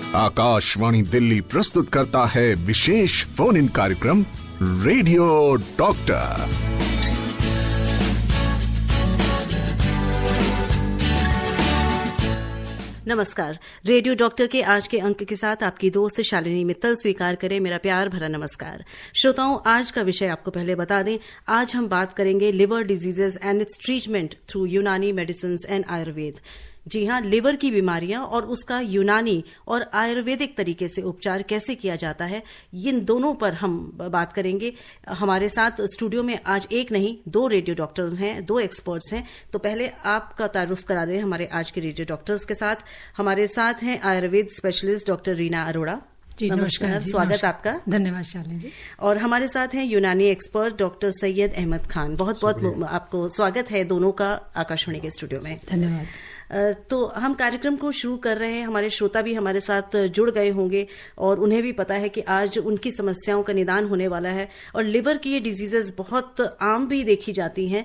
आकाशवाणी दिल्ली प्रस्तुत करता है विशेष फोन इन कार्यक्रम रेडियो डॉक्टर। नमस्कार। रेडियो डॉक्टर के आज के अंक के साथ आपकी दोस्त शालिनी मित्तल स्वीकार करें मेरा प्यार भरा नमस्कार। श्रोताओं, आज का विषय आपको पहले बता दें। आज हम बात करेंगे liver diseases and it's treatment through यूनानी मेडिसिन एंड आयुर्वेद। जी हाँ, लिवर की बीमारियां और उसका यूनानी और आयुर्वेदिक तरीके से उपचार कैसे किया जाता है, इन दोनों पर हम बात करेंगे। हमारे साथ स्टूडियो में आज एक नहीं दो रेडियो डॉक्टर्स हैं, दो एक्सपर्ट्स हैं। तो पहले आपका तारुफ करा दें हमारे आज के रेडियो डॉक्टर्स के साथ। हमारे साथ हैं आयुर्वेद स्पेशलिस्ट डॉक्टर रीना अरोड़ा। जी नमस्कार जी, स्वागत आपका। धन्यवाद शालिनी जी। और हमारे साथ हैं यूनानी एक्सपर्ट डॉक्टर सैयद अहमद खान। बहुत बहुत आपको स्वागत है दोनों का आकाशवाणी के स्टूडियो में। धन्यवाद। तो हम कार्यक्रम को शुरू कर रहे हैं। हमारे श्रोता भी हमारे साथ जुड़ गए होंगे और उन्हें भी पता है कि आज उनकी समस्याओं का निदान होने वाला है। और लिवर की ये डिजीजेस बहुत आम भी देखी जाती हैं,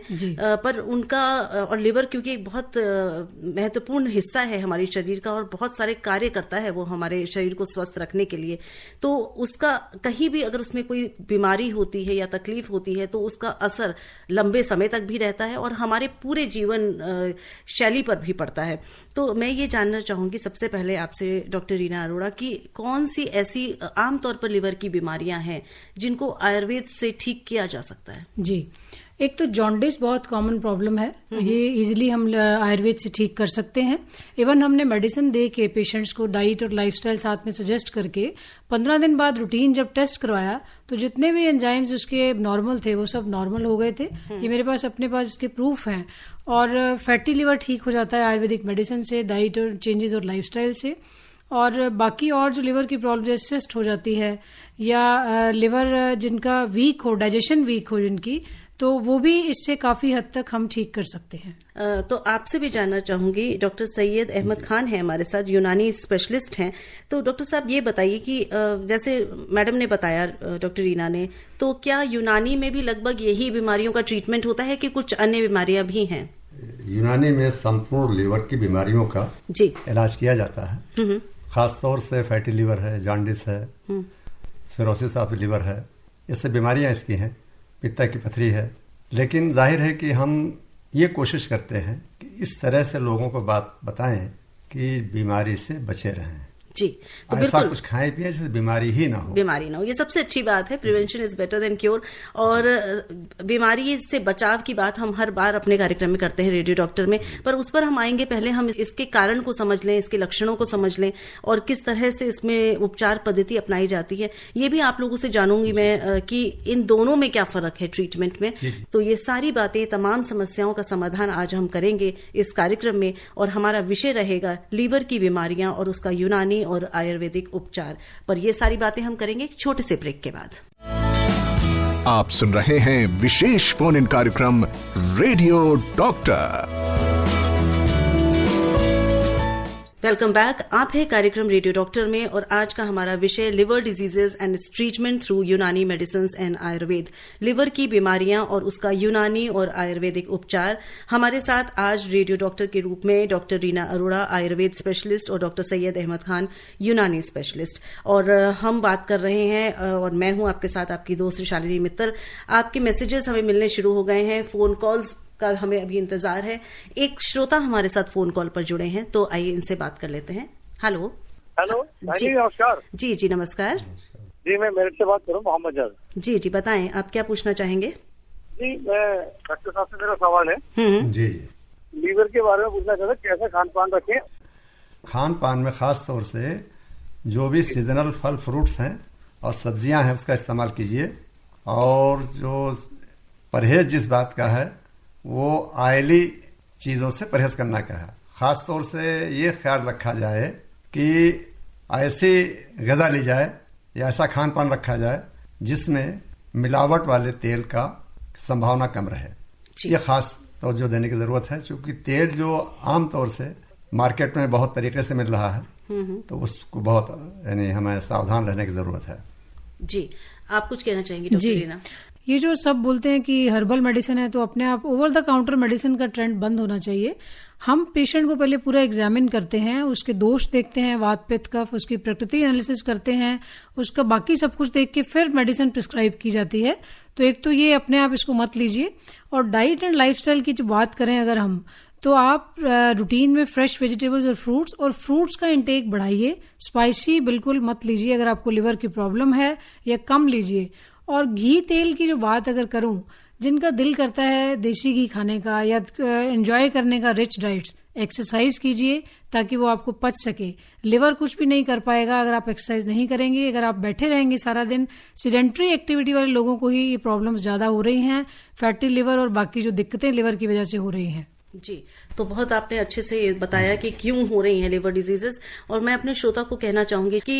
पर उनका और लिवर क्योंकि एक बहुत महत्वपूर्ण हिस्सा है हमारे शरीर का और बहुत सारे कार्य करता है वो हमारे शरीर को स्वस्थ रखने के लिए, तो उसका कहीं भी अगर उसमें कोई बीमारी होती है या तकलीफ होती है तो उसका असर लंबे समय तक भी रहता है और हमारे पूरे जीवन शैली पर भी पड़ता है। तो मैं ये जानना चाहूंगी सबसे पहले आपसे डॉक्टर रीना अरोड़ा की कौन सी ऐसी आमतौर पर लिवर की बीमारियां हैं जिनको आयुर्वेद से ठीक किया जा सकता है? जी, एक तो जॉन्डिस बहुत कॉमन प्रॉब्लम है। ये इजीली हम आयुर्वेद से ठीक कर सकते हैं। इवन हमने मेडिसिन दे के पेशेंट्स को डाइट और लाइफस्टाइल साथ में सजेस्ट करके 15 दिन बाद रूटीन जब टेस्ट करवाया तो जितने भी एंजाइम्स उसके नॉर्मल थे वो सब नॉर्मल हो गए थे। ये मेरे पास अपने पास इसके प्रूफ हैं। और फैटी लिवर ठीक हो जाता है आयुर्वेदिक मेडिसिन से, डाइट और चेंजेस और लाइफस्टाइल से। और बाकी और जो लिवर की प्रॉब्लम जैसे सिस्ट हो जाती है या लिवर जिनका वीक हो, डाइजेशन वीक हो जिनकी, तो वो भी इससे काफी हद तक हम ठीक कर सकते हैं। तो आपसे भी जानना चाहूंगी, डॉक्टर सैयद अहमद खान है हमारे साथ, यूनानी स्पेशलिस्ट हैं। तो डॉक्टर साहब ये बताइए कि जैसे मैडम ने बताया, डॉक्टर रीना ने, तो क्या यूनानी में भी लगभग यही बीमारियों का ट्रीटमेंट होता है कि कुछ अन्य बीमारियां भी हैं? यूनानी में संपूर्ण लिवर की बीमारियों का इलाज किया जाता है। खासतौर से फैटी लिवर है, जॉन्डिस है, सिरोसिस ऑफ लिवर है, ये सब बीमारियां इसकी हैं। पित्ता की पथरी है। लेकिन जाहिर है कि हम ये कोशिश करते हैं कि इस तरह से लोगों को बात बताएं कि बीमारी से बचे रहें। जी, तो ऐसा कुछ खाएं पिए जिससे बीमारी ही ना हो। ये सबसे अच्छी बात है। Prevention is better than cure. और बीमारी से बचाव की बात हम हर बार अपने कार्यक्रम में करते हैं रेडियो डॉक्टर में, पर उस पर हम आएंगे। पहले हम इसके कारण को समझ लें, इसके लक्षणों को समझ लें और किस तरह से इसमें उपचार पद्धति अपनाई जाती है। ये भी आप लोगों से जानूंगी मैं कि इन दोनों में क्या फर्क है ट्रीटमेंट में। तो ये सारी बातें, तमाम समस्याओं का समाधान आज हम करेंगे इस कार्यक्रम में। और हमारा विषय रहेगा लिवर की बीमारियां और उसका यूनानी और आयुर्वेदिक उपचार। पर ये सारी बातें हम करेंगे एक छोटे से ब्रेक के बाद। आप सुन रहे हैं विशेष फोन इन कार्यक्रम रेडियो डॉक्टर। Welcome back. आप है कार्यक्रम रेडियो डॉक्टर में और आज का हमारा विषय liver diseases and it's treatment through यूनानी मेडिसिन एंड आयुर्वेद। लिवर की बीमारियां और उसका यूनानी और आयुर्वेदिक उपचार। हमारे साथ आज रेडियो डॉक्टर के रूप में डॉक्टर रीना अरोड़ा, आयुर्वेद स्पेशलिस्ट, और डॉक्टर सैयद अहमद खान, यूनानी स्पेशलिस्ट। और हम बात कर रहे हैं और मैं हूं आपके साथ आपकी दोस्त शालिनी मित्तल। आपके मैसेजेस हमें मिलने शुरू हो गए हैं, फोन कॉल्स का हमें अभी इंतजार है। एक श्रोता हमारे साथ फोन कॉल पर जुड़े हैं, तो आइए इनसे बात कर लेते हैं। हेलो जी, नमस्कार। जी नमस्कार जी, मैं मेरठ से बात कर रहा हूँ, मोहम्मद जाद। जी बताएं, आप क्या पूछना चाहेंगे? जी, मैं डॉक्टर साहब से मेरा सवाल है जी लीवर के बारे में पूछना चाहता, कैसा खान पान रखें? खान पान में खास तौर से जो भी सीजनल फल फ्रूट्स हैं और सब्जियां हैं उसका इस्तेमाल कीजिए। और जो परहेज जिस बात का है वो ऑयली चीज़ों से परहेज करना का है। ख़ास तौर से ये ख्याल रखा जाए कि ऐसी ग़िज़ा ली जाए या ऐसा खान पान रखा जाए जिसमें मिलावट वाले तेल का संभावना कम रहे। ये ख़ास तवज्जो देने की ज़रूरत है, क्योंकि तेल जो आम तौर से मार्केट में बहुत तरीके से मिल रहा है तो उसको बहुत हमें सावधान रहने की ज़रूरत है। जी, आप कुछ कहना चाहेंगे डॉक्टर रीना? ये जो सब बोलते हैं कि हर्बल मेडिसिन है, तो अपने आप ओवर द काउंटर मेडिसिन का ट्रेंड बंद होना चाहिए। हम पेशेंट को पहले पूरा एग्जामिन करते हैं, उसके दोष देखते हैं, वात पित्त कफ, उसकी प्रकृति एनालिसिस करते हैं, उसका बाकी सब कुछ देख के फिर मेडिसिन प्रिस्क्राइब की जाती है। तो एक तो ये अपने आप इसको मत लीजिए। और डाइट एंड लाइफस्टाइल की जो बात करें अगर हम, तो आप रूटीन में फ्रेश वेजिटेबल्स और फ्रूट्स का इंटेक बढ़ाइए। स्पाइसी बिल्कुल मत लीजिए अगर आपको लिवर की प्रॉब्लम है, या कम लीजिए। और घी तेल की जो बात अगर करूं, जिनका दिल करता है देसी घी खाने का या एंजॉय करने का रिच डाइट्स, एक्सरसाइज कीजिए ताकि वो आपको पच सके। लिवर कुछ भी नहीं कर पाएगा अगर आप एक्सरसाइज नहीं करेंगे। अगर आप बैठे रहेंगे सारा दिन, सीडेंट्री एक्टिविटी वाले लोगों को ही ये प्रॉब्लम्स ज्यादा हो रही हैं, फैटी लिवर और बाकी जो दिक्कतें लिवर की वजह से हो रही हैं। जी, तो बहुत आपने अच्छे से बताया कि क्यों हो रही हैं लिवर डिजीजेस। और मैं अपने श्रोता को कहना चाहूंगी कि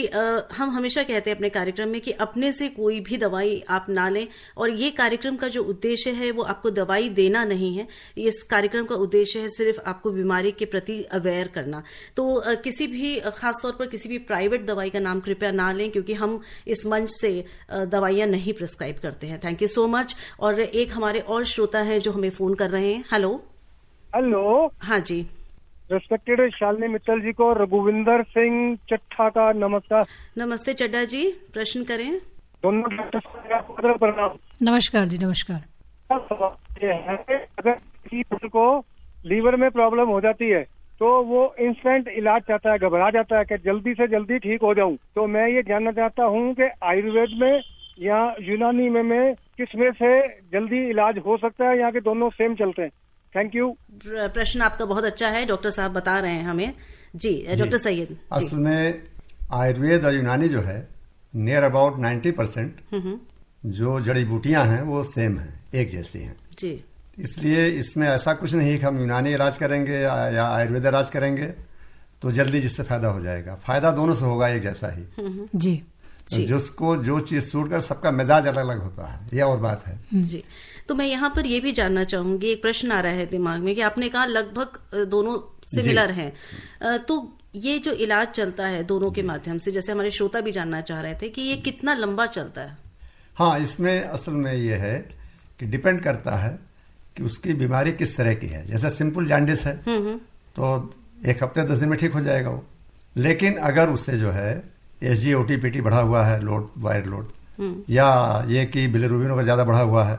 हम हमेशा कहते हैं अपने कार्यक्रम में कि अपने से कोई भी दवाई आप ना लें। और ये कार्यक्रम का जो उद्देश्य है वो आपको दवाई देना नहीं है। इस कार्यक्रम का उद्देश्य है सिर्फ आपको बीमारी के प्रति अवेयर करना। तो किसी भी खासतौर पर किसी भी प्राइवेट दवाई का नाम कृपया ना लें, क्योंकि हम इस मंच से दवाइयां नहीं प्रिस्क्राइब करते हैं। Thank you so much. और एक हमारे और श्रोता है जो हमें फोन कर रहे हैं। हेलो। हाँ जी। रेस्पेक्टेड शालिनी मित्तल जी को रघुविंदर सिंह चट्ठा का नमस्कार। नमस्ते चड्डा जी, प्रश्न करें। दोनों डॉक्टर को प्रणाम। नमस्कार जी, नमस्कार। ये है, अगर किसी को लीवर में प्रॉब्लम हो जाती है तो वो इंस्टेंट इलाज चाहता है, घबरा जाता है कि जल्दी से जल्दी ठीक हो जाऊं। तो मैं ये जानना चाहता हूं कि आयुर्वेद में या यूनानी में किस में से जल्दी इलाज हो सकता है, यहाँ के दोनों सेम चलते हैं? Thank you. प्रश्न आपका बहुत अच्छा है, डॉक्टर साहब बता रहे हैं हमें। जी डॉक्टर सैयद। असल में आयुर्वेद और यूनानी जो है नियर अबाउट 90% जो जड़ी बूटियां हैं वो सेम हैं, एक जैसी हैं जी। इसलिए इसमें ऐसा कुछ नहीं कि हम यूनानी इलाज करेंगे या आयुर्वेद इलाज करेंगे तो जल्दी जिससे फायदा हो जाएगा। फायदा दोनों से होगा एक जैसा ही। जी। जिसको जो चीज सूट कर, सबका मिजाज अलग अलग होता है, यह और बात है। जी। तो मैं यहाँ पर ये भी जानना चाहूंगी, एक प्रश्न आ रहा है दिमाग में कि आपने कहा लगभग दोनों सिमिलर हैं, तो ये जो इलाज चलता है दोनों के माध्यम से, जैसे हमारे श्रोता भी जानना चाह रहे थे कि ये कितना लंबा चलता है? हाँ, इसमें असल में ये है कि डिपेंड करता है कि उसकी बीमारी किस तरह की है। जैसे सिंपल जॉन्डिस है तो 1 हफ्ते 10 दिन में ठीक हो जाएगा वो। लेकिन अगर उससे जो है SGOT PT बढ़ा हुआ है, लोड वायर लोड, या ये कि बिलिरुबिन वगैरह ज़्यादा बढ़ा हुआ है,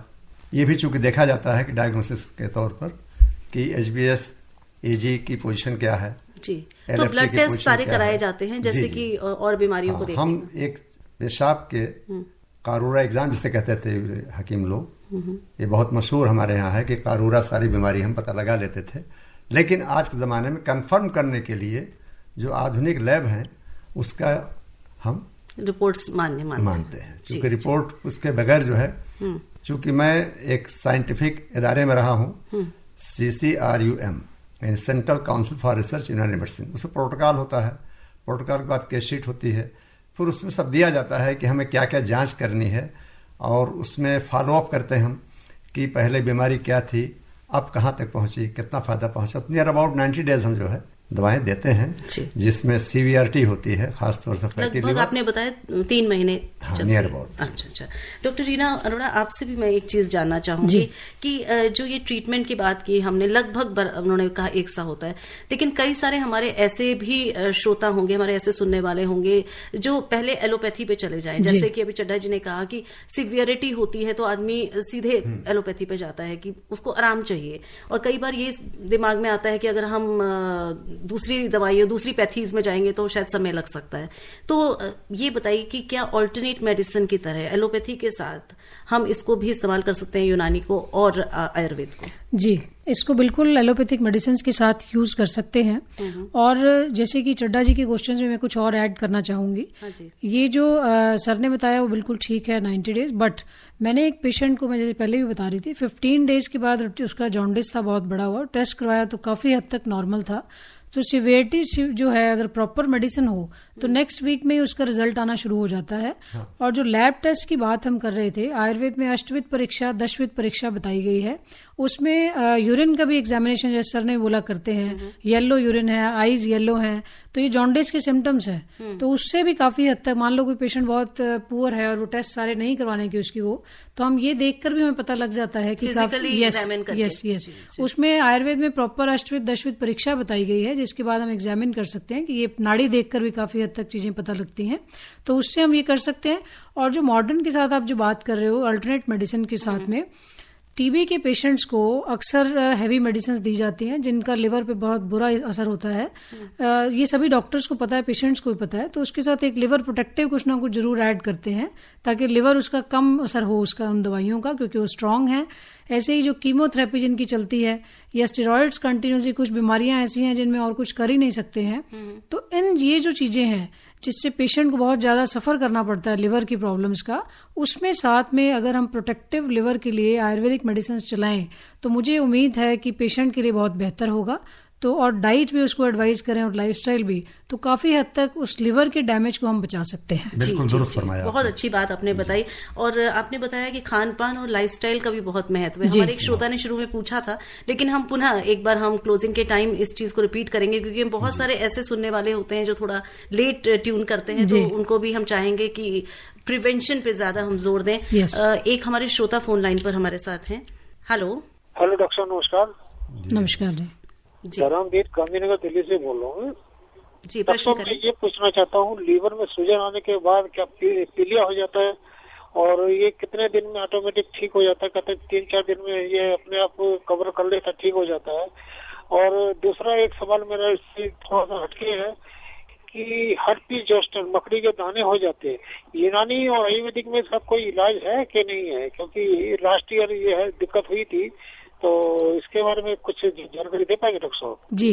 ये भी चूंकि देखा जाता है कि डायग्नोसिस के तौर पर कि HbS AG की पोजीशन क्या है जी। तो ब्लड टेस्ट सारे कराए जाते हैं जैसे कि और बीमारियों को देखने। हम एक पेशाब के कारूरा एग्जाम जिसे कहते थे हकीम लोग, ये बहुत मशहूर हमारे यहाँ है कि कारूरा सारी बीमारी हम पता लगा लेते थे। लेकिन आज के ज़माने में कंफर्म करने के लिए जो आधुनिक लैब हैं उसका हम रिपोर्ट्स मानते हैं, क्योंकि रिपोर्ट उसके बगैर जो है, चूंकि मैं एक साइंटिफिक इदारे में रहा हूँ, CCRUM यानी central council for research in medicine, उसमें प्रोटोकॉल होता है। प्रोटोकॉल के बाद केस शीट होती है, फिर उसमें सब दिया जाता है कि हमें क्या क्या जांच करनी है, और उसमें फॉलोअप करते हैं हम कि पहले बीमारी क्या थी, अब कहाँ तक पहुँची, कितना फ़ायदा पहुँचा। नियर अबाउट 90 डेज हम जो है दवाएं देते हैं जिसमें सीवीआरटी होती है, खासतौर से फैटी लिवर। आपने बताया 3 महीने। हाँ, नियर अबाउट। अच्छा। डॉक्टर रीना अरोड़ा, आपसे भी मैं एक चीज जानना चाहूंगी कि जो ये ट्रीटमेंट की बात की हमने, लगभग उन्होंने कहा एक सा होता है, लेकिन कई सारे हमारे ऐसे भी श्रोता होंगे, हमारे ऐसे सुनने वाले होंगे जो पहले एलोपैथी पे चले जाएं। जैसे कि अभी चड्ढा जी ने कहा कि सीवियरिटी होती है तो आदमी सीधे एलोपैथी पे जाता है कि उसको आराम चाहिए। और कई बार ये दिमाग में आता है कि अगर हम दूसरी दवाइयों, दूसरी पैथीज में जाएंगे तो शायद समय लग सकता है। तो ये बताइए कि क्या ऑल्टरनेट मेडिसिन की तरह एलोपैथी के साथ हम इसको भी इस्तेमाल कर सकते हैं, यूनानी को और आयुर्वेद को? जी, इसको बिल्कुल एलोपैथिक मेडिसिन के साथ यूज कर सकते हैं। और जैसे कि चड्ढा जी के क्वेश्चंस में मैं कुछ और ऐड करना चाहूंगी। ये जो सर ने बताया वो बिल्कुल ठीक है, 90 डेज। बट मैंने एक पेशेंट को, मैं जैसे पहले भी बता रही थी, 15 डेज के बाद उसका जॉन्डिस था बहुत बड़ा हुआ, टेस्ट करवाया तो काफी हद तक नॉर्मल था। तो सिवियरिटी जो है, अगर प्रॉपर मेडिसिन हो तो नेक्स्ट वीक में ही उसका रिजल्ट आना शुरू हो जाता है। और जो लैब टेस्ट की बात हम कर रहे थे, आयुर्वेद में अष्टविध परीक्षा, दशविध परीक्षा बताई गई है। उसमें यूरिन का भी एग्जामिनेशन जैसे सर ने बोला करते हैं, येलो यूरिन है, आईज येलो हैं, तो ये जॉन्डिस के सिम्टम्स है। तो उससे भी काफी हद तक, मान लो कोई पेशेंट बहुत पुअर है और वो टेस्ट सारे नहीं करवाने की उसकी वो, तो हम ये देखकर भी हमें पता लग जाता है कि यस उसमें आयुर्वेद में प्रॉपर अष्टविध दशविध परीक्षा बताई गई है, जिसके बाद हम एग्जामिन कर सकते हैं कि ये नाड़ी देखकर भी काफी हद तक चीजें पता लगती हैं। तो उससे हम ये कर सकते हैं। और जो मॉडर्न के साथ आप जो बात कर रहे हो, अल्टरनेट मेडिसिन के साथ में, टीबी के पेशेंट्स को अक्सर हैवी मेडिसिन दी जाती हैं जिनका लिवर पे बहुत बुरा असर होता है। ये सभी डॉक्टर्स को पता है, पेशेंट्स को भी पता है। तो उसके साथ एक लिवर प्रोटेक्टिव कुछ ना कुछ जरूर ऐड करते हैं ताकि लिवर उसका कम असर हो उसका उन दवाइयों का, क्योंकि वो स्ट्रांग है। ऐसे ही जो कीमोथेरेपी जिनकी चलती है या स्टेरॉइड्स कंटिन्यूसली, कुछ बीमारियां ऐसी हैं जिनमें और कुछ कर ही नहीं सकते हैं। तो ये जो चीजें हैं जिससे पेशेंट को बहुत ज्यादा सफर करना पड़ता है लिवर की प्रॉब्लम्स का, उसमें साथ में अगर हम प्रोटेक्टिव लिवर के लिए आयुर्वेदिक मेडिसिन चलाएं तो मुझे उम्मीद है कि पेशेंट के लिए बहुत बेहतर होगा। तो और डाइट भी उसको एडवाइस करें और लाइफस्टाइल भी, तो काफी हद तक उस लिवर के डैमेज को हम बचा सकते हैं। बिल्कुल दुरुस्त फरमाया, बहुत अच्छी बात आपने बताई। और आपने बताया कि खान पान और लाइफस्टाइल का भी बहुत महत्व है। हमारे एक श्रोता ने शुरू में पूछा था, लेकिन हम पुनः एक बार हम क्लोजिंग के टाइम इस चीज को रिपीट करेंगे, क्योंकि हम बहुत सारे ऐसे सुनने वाले होते हैं जो थोड़ा लेट ट्यून करते हैं, तो उनको भी हम चाहेंगे कि प्रिवेंशन पे ज्यादा हम जोर दें। एक हमारे श्रोता फोन लाइन पर हमारे साथ हैं। हेलो डॉक्टर साहब, नमस्कार। नमस्कार जी, धर्मवीर गांधीनगर दिल्ली से बोल रहा हूँ जी, प्रश्न करें। मैं ये पूछना चाहता हूँ, लीवर में सूजन आने के बाद क्या पीलिया हो जाता है और ये कितने दिन में ऑटोमेटिक ठीक हो जाता है? कहते हैं 3-4 दिन में ये अपने आप कवर कर लेता, ठीक हो जाता है। और दूसरा एक सवाल मेरा इससे थोड़ा सा हटके है कि हर्पीज जोस्टर, मकड़ी के दाने हो जाते हैं, यूनानी और आयुर्वेदिक में इसका कोई इलाज है कि नहीं है? क्योंकि लास्ट ईयर ये है दिक्कत हुई थी, तो इसके बारे में कुछ जानकारी दे पाएंगे डॉक्टर साहब? जी,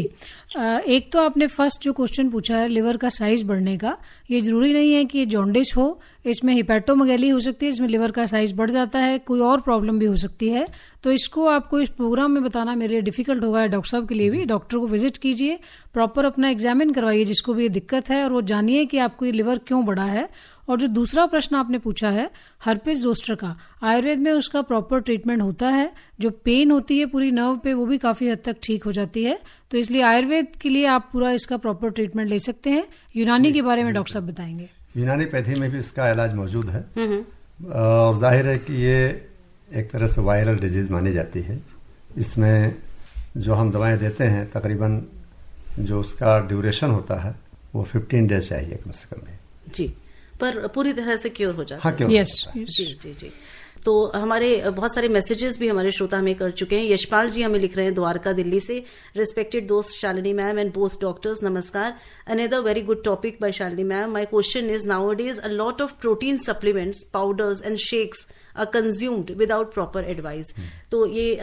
एक तो आपने फर्स्ट जो क्वेश्चन पूछा है लिवर का साइज बढ़ने का, ये जरूरी नहीं है कि ये जॉन्डिस हो, इसमें हिपैटोमेगैली हो सकती है, इसमें लिवर का साइज बढ़ जाता है, कोई और प्रॉब्लम भी हो सकती है। तो इसको आपको इस प्रोग्राम में बताना मेरे लिए डिफिकल्ट होगा, डॉक्टर साहब के लिए भी। डॉक्टर को विजिट कीजिए, प्रॉपर अपना एग्जामिन करवाइए जिसको भी ये दिक्कत है, और वो जानिए कि आपको ये लिवर क्यों बढ़ा है। और जो दूसरा प्रश्न आपने पूछा है हर्पिस जोस्टर का, आयुर्वेद में उसका प्रॉपर ट्रीटमेंट होता है। जो पेन होती है पूरी नर्व पे, वो भी काफी हद तक ठीक हो जाती है। तो इसलिए आयुर्वेद के लिए आप पूरा इसका प्रॉपर ट्रीटमेंट ले सकते हैं। यूनानी के बारे में डॉक्टर साहब बताएंगे। यूनानी पैथी में भी इसका इलाज मौजूद है, और जाहिर है कि ये एक तरह से वायरल डिजीज मानी जाती है। इसमें जो हम दवाएं देते हैं, तकरीबन जो उसका ड्यूरेशन होता है वो 15 डेज चाहिए कम से कम। जी, पर पूरी तरह से क्योर हो जाता है। हाँ, क्योर यस। जी जी जी। तो हमारे बहुत सारे मैसेजेस भी हमारे श्रोता हमें कर चुके हैं। यशपाल जी हमें लिख रहे हैं द्वारका दिल्ली से, रिस्पेक्टेड दोस्त Shalini ma'am and both doctors, नमस्कार। Another very good topic by Shalini ma'am. My question is, nowadays a lot of protein supplements, powders and shakes are consumed without proper advice। तो ये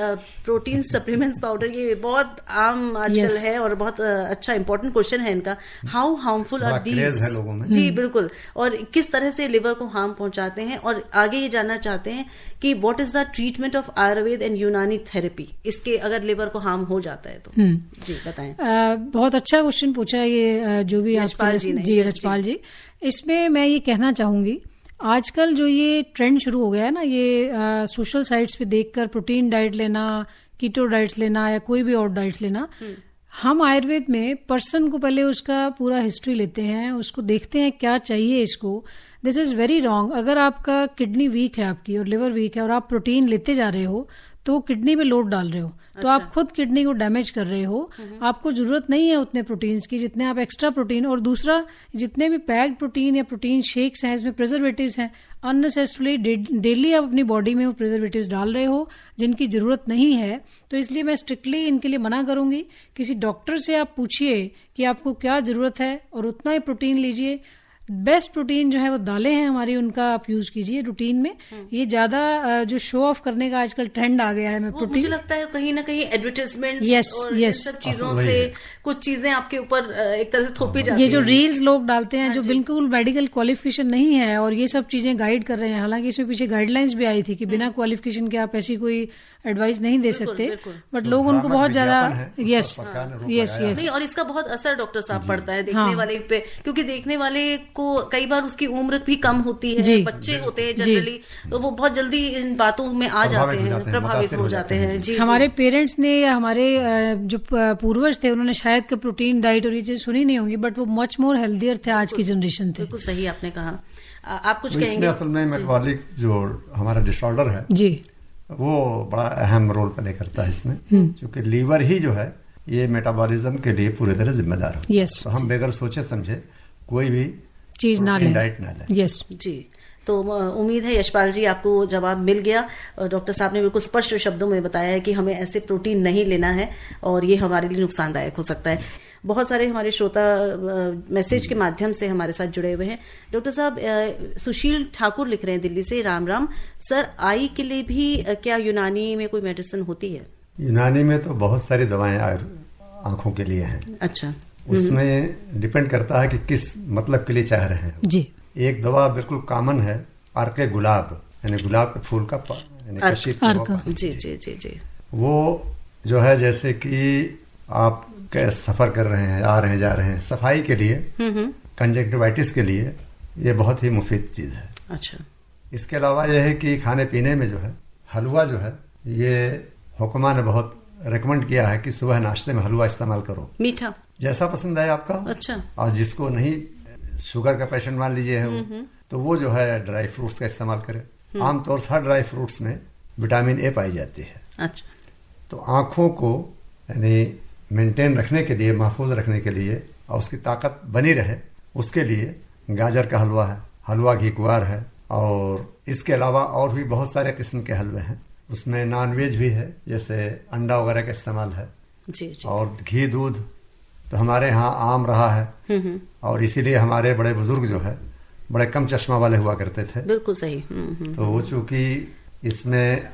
प्रोटीन सप्लीमेंट्स पाउडर ये बहुत आम आजकल है और बहुत अच्छा इंपॉर्टेंट क्वेश्चन है इनका। How harmful are these? है लोगों में। जी बिल्कुल, और किस तरह से लिवर को हार्म पहुंचाते हैं। और आगे ये जानना चाहते हैं कि what is the treatment of Ayurveda and यूनानी थेरेपी, इसके अगर लिवर को हार्म हो जाता है तो। जी बताएं। बहुत अच्छा क्वेश्चन पूछा है ये जो भी यशपाल जी ने। जी रजपाल जी, इसमें मैं ये कहना चाहूंगी, आजकल जो ये ट्रेंड शुरू हो गया है ना, ये सोशल साइट्स पे देखकर प्रोटीन डाइट लेना, कीटो डाइट्स लेना या कोई भी और डाइट्स लेना, हम आयुर्वेद में पर्सन को पहले उसका पूरा हिस्ट्री लेते हैं, उसको देखते हैं क्या चाहिए इसको। This is very wrong. अगर आपका किडनी वीक है आपकी और लिवर वीक है और आप प्रोटीन लेते जा रहे हो तो किडनी पे लोड डाल रहे हो, तो आप खुद किडनी को डैमेज कर रहे हो। आपको जरूरत नहीं है उतने प्रोटीन्स की जितने आप एक्स्ट्रा प्रोटीन, और दूसरा जितने भी पैक्ड प्रोटीन या प्रोटीन शेक्स हैं इसमें प्रिजर्वेटिव्स हैं, अननेसेसरली डेली आप अपनी बॉडी में वो प्रिजर्वेटिव्स डाल रहे हो जिनकी जरूरत नहीं है। तो इसलिए मैं स्ट्रिक्टली इनके लिए मना करूंगी। किसी डॉक्टर से आप पूछिए कि आपको क्या जरूरत है और उतना ही प्रोटीन लीजिए। बेस्ट प्रोटीन जो है वो दालें हैं हमारी, उनका आप यूज कीजिए रूटीन में। ये ज्यादा जो शो ऑफ करने का आजकल ट्रेंड आ गया है, मैं प्रोटीन, मुझे लगता है कहीं ना कहीं एडवर्टाइजमेंट Yes, और yes. इन सब चीजों से कुछ चीजें आपके ऊपर एक तरह से थोपी जाती ये हैं। जो रील्स लोग डालते हैं जो बिल्कुल मेडिकल क्वालिफिकेशन नहीं है और ये सब चीजें गाइड कर रहे हैं, हालांकि इसमें पीछे गाइडलाइंस भी आई थी कि बिना क्वालिफिकेशन के आप ऐसी कोई एडवाइस नहीं दे सकते, बट लोग उनको बहुत ज्यादा यस यस यस नहीं, और इसका बहुत असर डॉक्टर साहब पड़ता है देखने वाले पे, क्योंकि देखने वाले को कई बार उसकी उम्र भी कम होती है, बच्चे होते हैं जनरली, तो वो बहुत जल्दी इन बातों में आ जाते हैं, प्रभावित हो जाते हैं। जी, हमारे पेरेंट्स ने या हमारे जो पूर्वज थे उन्होंने शायद का प्रोटीन डाइट और ये चीज सुनी नहीं होंगी, बट वो मच मोर हेल्दियर थे आज की जनरेशन थे। बिल्कुल सही आपने कहा। आप कुछ कहेंगे? इसमें असल में मेटाबॉलिक जो हमारा डिसऑर्डर है जी, वो बड़ा अहम रोल प्ले करता है इसमें, क्योंकि लीवर ही जो है ये मेटाबॉलिज्म के लिए पूरी तरह जिम्मेदार है। यस, तो हम बगैर सोचे समझे कोई भी चीज ना लें, डाइट ना लें। यस जी, तो उम्मीद है यशपाल जी आपको जवाब मिल गया। डॉक्टर साहब ने बिल्कुल स्पष्ट शब्दों में बताया है कि हमें ऐसे प्रोटीन नहीं लेना है और ये हमारे लिए नुकसानदायक हो सकता है। बहुत सारे हमारे श्रोता मैसेज के माध्यम से हमारे साथ जुड़े हुए हैं। डॉक्टर साहब, सुशील ठाकुर लिख रहे हैं दिल्ली से, राम राम सर, आई के लिए भी क्या यूनानी में कोई मेडिसिन होती है? यूनानी में तो बहुत सारी दवाएं आंखों के लिए हैं। अच्छा, उसमें डिपेंड करता है कि किस मतलब के लिए चाह रहे हैं जी। एक दवा बिल्कुल कॉमन है, अर्क गुलाब, यानी गुलाब के फूल का जी जी जी जी, वो जो है जैसे कि आप सफर कर रहे हैं, आ रहे हैं, जा रहे हैं, सफाई के लिए, कंजक्टिवाइटिस के लिए ये बहुत ही मुफीद चीज है। अच्छा, इसके अलावा यह है कि खाने पीने में जो है हलवा जो है, ये हुक्मा ने बहुत रेकमेंड किया है कि सुबह नाश्ते में हलवा इस्तेमाल करो, मीठा जैसा पसंद है आपका। अच्छा, और जिसको नहीं, शुगर का पेशेंट मान लीजिए है वो, तो वो जो है ड्राई फ्रूट्स का इस्तेमाल करे। आमतौर से हर ड्राई फ्रूट्स में विटामिन ए पाई जाती है। अच्छा, तो आंखों को यानी मेंटेन रखने के लिए, महफूज रखने के लिए और उसकी ताकत बनी रहे, उसके लिए गाजर का हलवा है, हलवा घी कुआर है, और इसके अलावा और भी बहुत सारे किस्म के हलवे हैं। उसमें नॉनवेज भी है, जैसे अंडा वगैरह का इस्तेमाल है जी जी, और घी दूध तो हमारे यहाँ आम रहा है, और इसीलिए हमारे बड़े बुजुर्ग जो है बड़े कम चश्मा वाले हुआ करते थे। बिल्कुल सही। तो वो चूंकि इसमें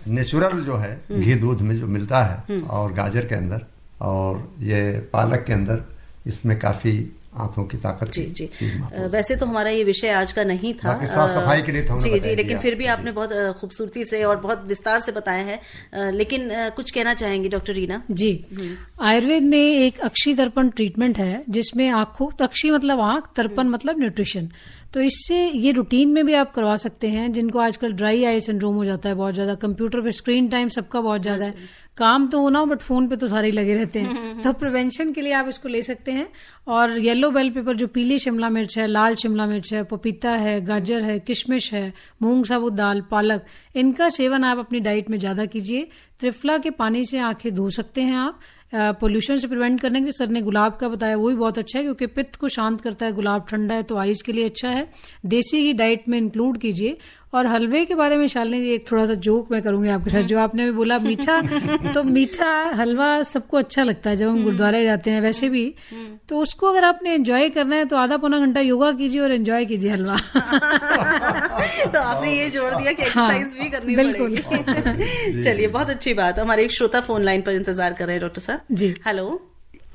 नेचुरल जो है घी दूध में जो मिलता है और गाजर के अंदर और ये पालक के अंदर, इसमें काफी आंखों की ताकत जी जी। वैसे तो हमारा ये विषय आज का नहीं था, साफ सफाई के लिए तो जी जी, लेकिन फिर भी आपने बहुत खूबसूरती से और बहुत विस्तार से बताया है। लेकिन कुछ कहना चाहेंगी डॉक्टर रीना? जी, आयुर्वेद में एक अक्षी दर्पण ट्रीटमेंट है जिसमें आंखों, तो अक्षी मतलब आंख, दर्पण मतलब न्यूट्रिशन, तो इससे ये रूटीन में भी आप करवा सकते हैं। जिनको आजकल ड्राई आई सिंड्रोम हो जाता है बहुत ज्यादा, कंप्यूटर पे स्क्रीन टाइम सबका बहुत ज्यादा है, काम तो होना हो बट फोन पे तो सारे ही लगे रहते हैं, तो प्रिवेंशन के लिए आप इसको ले सकते हैं। और येलो बेल पेपर, जो पीली शिमला मिर्च है, लाल शिमला मिर्च है, पपीता है, गाजर है, किशमिश है, मूंग साबुत दाल, पालक, इनका सेवन आप अपनी डाइट में ज्यादा कीजिए। त्रिफला के पानी से आंखें धो सकते हैं आप, पोल्यूशन से प्रिवेंट करने के लिए। सर ने गुलाब का बताया, वो भी बहुत अच्छा है क्योंकि पित्त को शांत करता है, गुलाब ठंडा है तो आइज के लिए अच्छा है। देसी घी डाइट में इंक्लूड कीजिए। और हलवे के बारे में शालिनी जी एक थोड़ा सा जोक मैं करूंगी आपके साथ, जो आपने भी बोला मीठा, तो मीठा हलवा सबको अच्छा लगता है जब हम गुरुद्वारे जाते हैं, वैसे भी तो उसको अगर आपने एंजॉय करना है तो आधा पौना घंटा योगा कीजिए और एंजॉय कीजिए हलवा। तो आपने ये जोड़ दिया कि एक्सरसाइज भी करनी पड़ेगी। चलिए, बहुत अच्छी बात। हमारे एक श्रोता फोन लाइन पर इंतजार कर रहे हैं डॉक्टर साहब जी। हेलो,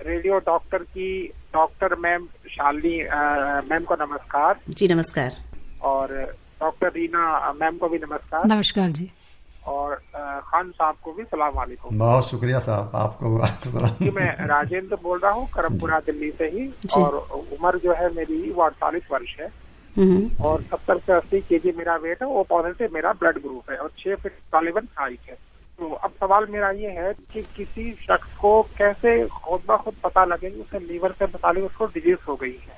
रेडियो डॉक्टर की डॉक्टर मैम शालिनी मैम को नमस्कार। जी नमस्कार। और डॉक्टर रीना मैम को भी नमस्कार। नमस्कार जी। और खान साहब को भी सलाम वालेकुम। बहुत शुक्रिया साहब, आपको सलाम। जी, मैं राजेंद्र बोल रहा हूँ करमपुरा दिल्ली से ही, और उम्र जो है मेरी वो 48 वर्ष है और 70 से 80 केजी मेरा वेट है। वो पॉजिटिव मेरा ब्लड ग्रुप है और 6 फीट तालिबन हाइट है। तो अब सवाल मेरा ये है कि किसी शख्स को कैसे खुद ब खुद पता लगे कि उसे लीवर से बताली उसको डिजीज हो गई है।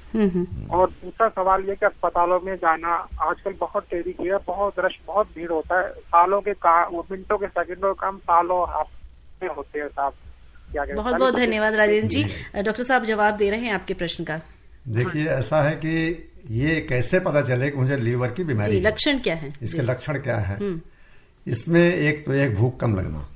और दूसरा सवाल ये कि अस्पतालों में जाना आजकल बहुत तेजी की है, बहुत रश, बहुत भीड़ होता है, सालों के वो मिनटों के सेकंडों के काम सालों हफ्ते होते हैं साहब। बहुत बहुत धन्यवाद राजेंद्र जी। डॉक्टर साहब जवाब दे रहे हैं आपके प्रश्न का। देखिए, ऐसा है कि ये कैसे पता चले कि मुझे लीवर की बीमारी है, लक्षण क्या है, इसके लक्षण क्या है। इसमें एक तो एक भूख कम लगना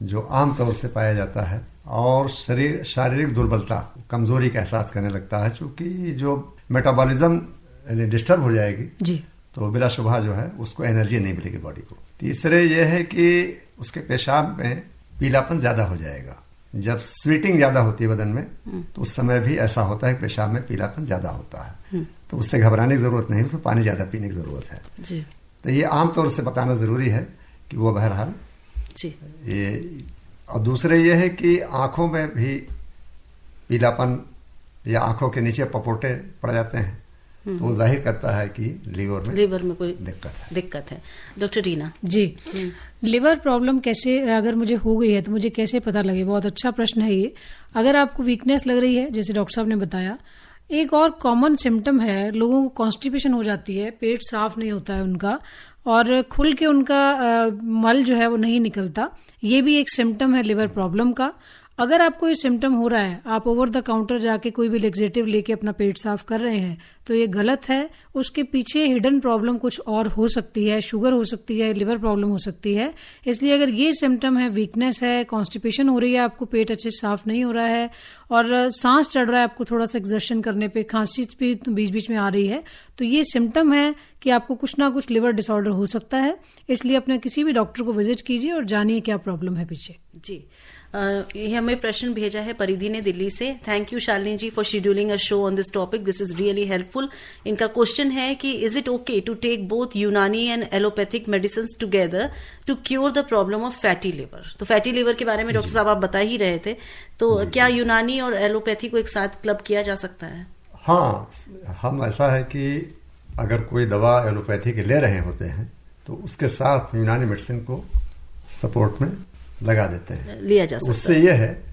जो आम तौर से पाया जाता है, और शारीरिक दुर्बलता, कमजोरी का एहसास करने लगता है, क्योंकि जो मेटाबॉलिज्म यानी डिस्टर्ब हो जाएगी जी, तो बिला शुबा जो है उसको एनर्जी नहीं मिलेगी बॉडी को। तीसरे ये है कि उसके पेशाब में पीलापन ज़्यादा हो जाएगा। जब स्वेटिंग ज़्यादा होती है बदन में तो उस समय भी ऐसा होता है कि पेशाब में पीलापन ज़्यादा होता है, तो उससे घबराने की ज़रूरत नहीं, उसको पानी ज़्यादा पीने की ज़रूरत है जी तो ये आमतौर से बताना ज़रूरी है कि वो बहरहाल जी। ये। और दूसरे ये है कि आँखों में भी पीलापन या आँखों के नीचे पपोटे पड़ जाते हैं तो वो जाहिर करता है कि लीवर में कोई दिक्कत है। डॉक्टर रीना जी, लिवर प्रॉब्लम कैसे, अगर मुझे हो गई है तो मुझे कैसे पता लगे? बहुत अच्छा प्रश्न है ये। अगर आपको वीकनेस लग रही है, जैसे डॉक्टर साहब ने बताया, एक और कॉमन सिम्टम है, लोगों को कॉन्स्टिपेशन हो जाती है, पेट साफ नहीं होता है उनका और खुल के उनका मल जो है वो नहीं निकलता, ये भी एक सिम्टम है लिवर प्रॉब्लम का। अगर आपको ये सिम्टम हो रहा है, आप ओवर द काउंटर जाके कोई भी लेक्सेटिव लेके अपना पेट साफ कर रहे हैं, तो ये गलत है। उसके पीछे हिडन प्रॉब्लम कुछ और हो सकती है, शुगर हो सकती है, लिवर प्रॉब्लम हो सकती है। इसलिए अगर ये सिम्टम है, वीकनेस है, कॉन्स्टिपेशन हो रही है, आपको पेट अच्छे से साफ नहीं हो रहा है और सांस चढ़ रहा है आपको थोड़ा सा एक्सर्शन करने पे, खांसी भी बीच बीच में आ रही है, तो ये सिम्टम है कि आपको कुछ ना कुछ लिवर डिसऑर्डर हो सकता है। इसलिए अपने किसी भी डॉक्टर को विजिट कीजिए और जानिए क्या प्रॉब्लम है पीछे। जी, ये हमें प्रश्न भेजा है परिधि ने दिल्ली से। Thank you Shalini ji for scheduling a show on this topic, this is really helpful. इनका क्वेश्चन है कि is it okay to take both Unani and allopathic medicine together to cure the problem of fatty liver? तो fatty liver के बारे में doctor साहब आप बता ही रहे थे, तो क्या यूनानी और एलोपैथी को एक साथ क्लब किया जा सकता है? हाँ, हम ऐसा है कि अगर कोई दवा एलोपैथी के ले रहे होते हैं तो उसके साथ यूनानी मेडिसिन को सपोर्ट में लगा देते हैं, लिया जा सकता है। उससे यह है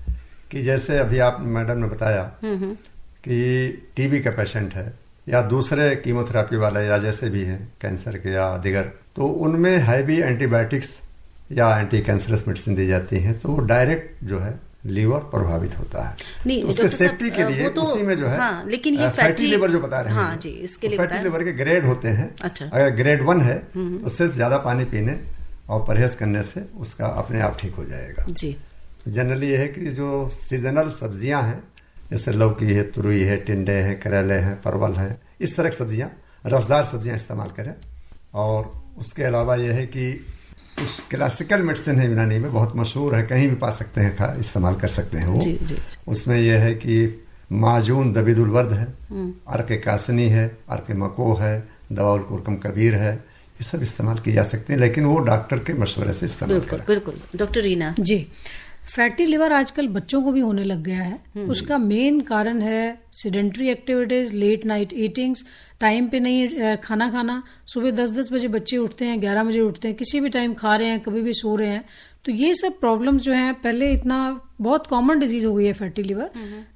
कि जैसे अभी आप मैडम ने बताया कि टीबी का पेशेंट है या दूसरे कीमोथेरापी वाला या जैसे भी है कैंसर के या दिगर, तो उनमें हैवी एंटीबायोटिक्स या एंटी कैंसरस मेडिसिन दी जाती है, तो वो डायरेक्ट जो है लीवर प्रभावित होता है। नहीं, तो उसके सेफ्टी के लिए तो, उसी में जो है हाँ, लेकिन ये फैटी लिवर जो बता रहे हैं, हाँ जी, इसके लिए फैटी लिवर के ग्रेड होते हैं। अच्छा। अगर ग्रेड 1 है तो सिर्फ ज्यादा पानी पीने और परहेज करने से उसका अपने आप ठीक हो जाएगा जी। जनरली ये है कि जो सीजनल सब्जियां हैं, जैसे लौकी है, तुरई है, टिंडे हैं, करेले हैं, परवल है, इस तरह की सब्जियां, रसदार सब्जियां इस्तेमाल करें। और उसके अलावा यह है कि कुछ क्लासिकल मेडिसिन है यूनानी में, बहुत मशहूर है, कहीं भी पा सकते हैं, इस्तेमाल कर सकते हैं वो। जी। उसमें यह है कि माजून दबीदुल वर्द है, अर्क कासनी है, अर्क मको है, दवाउल कुरकम कबीर है, ये सब इस्तेमाल किए जा सकते हैं, लेकिन वो डॉक्टर के मशवरे से इस्तेमाल करें। बिल्कुल। डॉक्टर रीना जी, फैटी लिवर आजकल बच्चों को भी होने लग गया है। उसका मेन कारण है sedentary activities, late night eatings, time पे नहीं खाना खाना। सुबह 10-10 बजे बच्चे उठते हैं, 11 बजे उठते हैं, किसी भी टाइम खा रहे हैं, कभी भी सो रहे हैं। तो ये सब प्रॉब्लम्स जो हैं, पहले इतना बहुत कॉमन डिजीज हो गई है फैटी लिवर।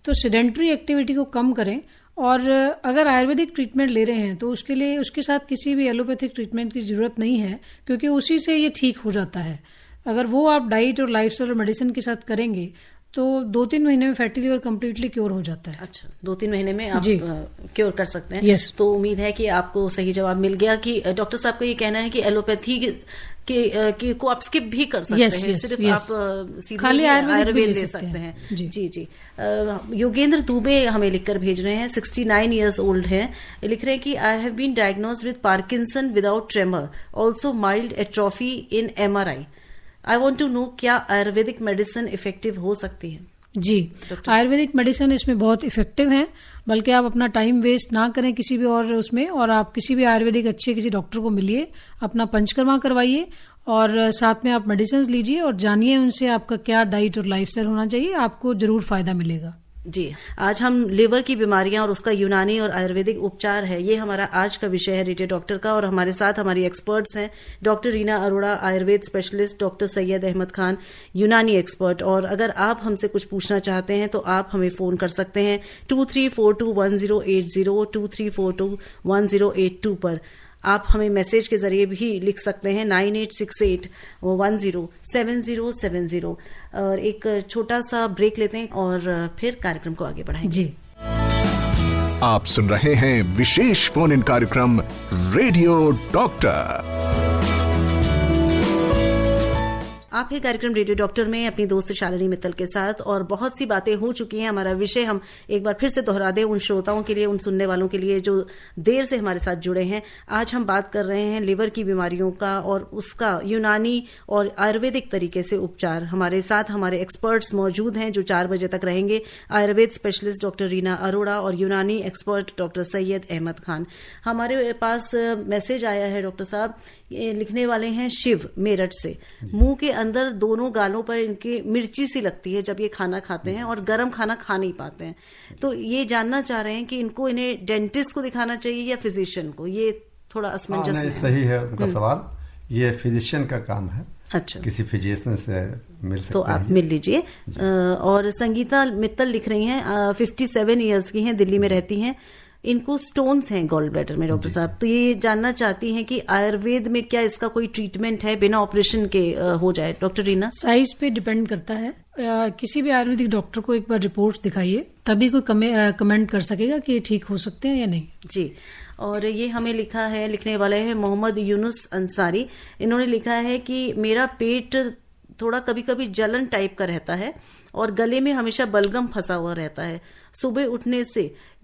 तो सिडेंट्री एक्टिविटी को कम करें और अगर आयुर्वेदिक ट्रीटमेंट ले रहे हैं तो उसके लिए उसके साथ किसी भी एलोपैथिक ट्रीटमेंट की जरूरत नहीं है, क्योंकि उसी से ये ठीक हो जाता है। अगर वो आप डाइट और लाइफस्टाइल और मेडिसिन के साथ करेंगे तो 2-3 महीने में फैटी लिवर कम्प्लीटली क्योर हो जाता है। अच्छा, 2-3 महीने में आप क्योर कर सकते हैं। यस। तो उम्मीद है कि आपको सही जवाब मिल गया कि डॉक्टर साहब का ये कहना है कि एलोपैथी को आप स्किप भी कर सकते हैं, सिर्फ आप सीधे खाली आयुर्वेदिक ले सकते हैं। जी। योगेंद्र दुबे हमें लिखकर भेज रहे हैं, 69 ईयर्स ओल्ड हैं, लिख रहे हैं कि I have been diagnosed with Parkinson without tremor, also mild atrophy in MRI। I want to know क्या आयुर्वेदिक मेडिसिन इफेक्टिव हो सकती है? जी, आयुर्वेदिक मेडिसिन इसमें बहुत इफेक्टिव है, बल्कि आप अपना टाइम वेस्ट ना करें किसी भी और उसमें, और आप किसी भी आयुर्वेदिक अच्छे किसी डॉक्टर को मिलिए, अपना पंचकर्मा करवाइए और साथ में आप मेडिसिन लीजिए और जानिए उनसे आपका क्या डाइट और लाइफस्टाइल होना चाहिए, आपको जरूर फायदा मिलेगा। जी, आज हम लिवर की बीमारियां और उसका यूनानी और आयुर्वेदिक उपचार है, ये हमारा आज का विषय है रेडियो डॉक्टर का। और हमारे साथ हमारी एक्सपर्ट्स हैं doctor Reena Arora Ayurveda specialist, doctor Syed Ahmed Khan Unani expert. और अगर आप हमसे कुछ पूछना चाहते हैं तो आप हमें फोन कर सकते हैं 23421080 23421082 पर। आप हमें मैसेज के जरिए भी लिख सकते हैं 9868107070। और एक छोटा सा ब्रेक लेते हैं और फिर कार्यक्रम को आगे बढ़ाएंगे। जी, आप सुन रहे हैं विशेष फोन इन कार्यक्रम रेडियो डॉक्टर। आप है कार्यक्रम रेडियो डॉक्टर में अपनी दोस्त शालिनी मित्तल के साथ, और बहुत सी बातें हो चुकी हैं। हमारा विषय हम एक बार फिर से दोहरा दें उन श्रोताओं के लिए, उन सुनने वालों के लिए जो देर से हमारे साथ जुड़े हैं। आज हम बात कर रहे हैं लिवर की बीमारियों का और उसका यूनानी और आयुर्वेदिक तरीके से उपचार। हमारे साथ हमारे एक्सपर्ट्स मौजूद हैं जो 4 बजे तक रहेंगे। आयुर्वेद स्पेशलिस्ट डॉक्टर रीना अरोड़ा और यूनानी एक्सपर्ट डॉक्टर सैयद अहमद खान। हमारे पास मैसेज आया है डॉक्टर साहब, लिखने वाले हैं शिव मेरठ से। मुंह के अंदर दोनों गालों पर इनके मिर्ची सी लगती है जब ये खाना खाते हैं और गर्म खाना खा नहीं पाते हैं। तो ये जानना चाह रहे हैं कि इन्हें डेंटिस्ट को दिखाना चाहिए या फिजिशियन को। ये थोड़ा असमंजस है। सही है उनका सवाल, ये फिजिशियन का काम है। अच्छा, किसी फिजिशियन से मिल सकते तो आप मिल लीजिए। और संगीता मित्तल लिख रही हैं, 57 ईयर्स की हैं, दिल्ली में रहती हैं। इनको स्टोन्स हैं गॉल ब्लैडर में डॉक्टर साहब। तो ये जानना चाहती हैं कि आयुर्वेद में क्या इसका कोई ट्रीटमेंट है बिना ऑपरेशन के हो जाए। डॉक्टर रीना, साइज पे डिपेंड करता है। किसी भी आयुर्वेदिक डॉक्टर को एक बार रिपोर्ट्स दिखाइए, तभी कोई कमेंट कर सकेगा कि ये ठीक हो सकते हैं या नहीं। जी। और ये हमें लिखा है, लिखने वाले हैं मोहम्मद यूनुस अंसारी। इन्होंने लिखा है कि मेरा पेट थोड़ा कभी कभी जलन टाइप का रहता है और गले में हमेशा बलगम फंसा हुआ रहता है सुबह उठने से।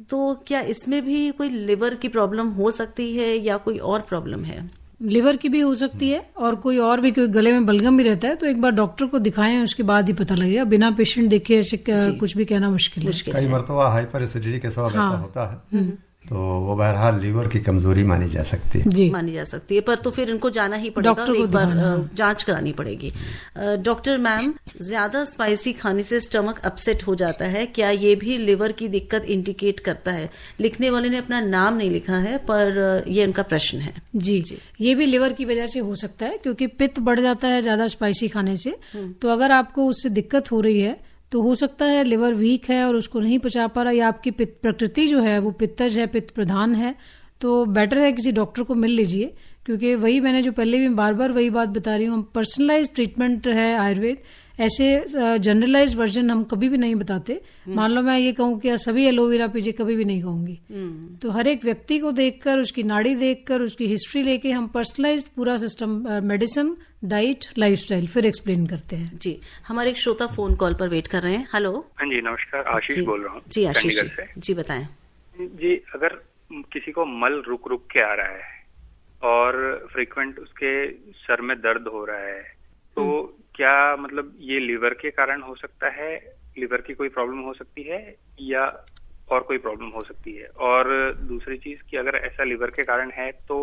तो क्या इसमें भी कोई लिवर की प्रॉब्लम हो सकती है या कोई और प्रॉब्लम है? लिवर की भी हो सकती है और कोई और भी, कोई गले में बलगम भी रहता है तो एक बार डॉक्टर को दिखाएं, उसके बाद ही पता लगेगा। बिना पेशेंट देखे ऐसे कुछ भी कहना मुश्किल है। कई मरतबा हाइपर एसिडिटी के सबब ऐसा होता है, तो वो बहरहाल लीवर की कमजोरी मानी जा सकती है। जी, मानी जा सकती है, पर तो फिर इनको जाना ही पड़ेगा, डॉक्टर को एक बार जांच करानी पड़ेगी। डॉक्टर मैम, ज्यादा स्पाइसी खाने से स्टमक अपसेट हो जाता है, क्या ये भी लिवर की दिक्कत इंडिकेट करता है? लिखने वाले ने अपना नाम नहीं लिखा है, पर ये उनका प्रश्न है। जी, ये भी लिवर की वजह से हो सकता है, क्योंकि पित्त बढ़ जाता है ज्यादा स्पाइसी खाने से। तो अगर आपको उससे दिक्कत हो रही है तो हो सकता है लिवर वीक है और उसको नहीं पचा पा रहा, या आपकी पित्त प्रकृति जो है वो पित्तज है, पित्त प्रधान है। तो बेटर है किसी डॉक्टर को मिल लीजिए, क्योंकि वही मैंने जो पहले भी बार बार वही बात बता रही हूँ, पर्सनलाइज्ड ट्रीटमेंट है आयुर्वेद। ऐसे जनरलाइज्ड वर्जन हम कभी भी नहीं बताते। मान लो मैं ये कहूँ कि सभी एलोवेरा पीजिए, कभी भी नहीं कहूंगी। तो हर एक व्यक्ति को देखकर, उसकी नाड़ी देखकर, उसकी हिस्ट्री लेके हम पर्सनलाइज्ड पूरा सिस्टम, मेडिसिन, डाइट, लाइफस्टाइल फिर एक्सप्लेन करते हैं। जी, हमारे एक श्रोता फोन कॉल पर वेट कर रहे हैं। हेलो। हाँ जी, नमस्कार, आशीष बोल रहा हूँ। जी आशीष जी बताएं। जी, अगर किसी को मल रुक रुक के आ रहा है और फ्रीक्वेंट उसके सर में दर्द हो रहा है, तो क्या मतलब ये लिवर के कारण हो सकता है? लिवर की कोई प्रॉब्लम हो सकती है या और कोई प्रॉब्लम हो सकती है? और दूसरी चीज कि अगर ऐसा लिवर के कारण है तो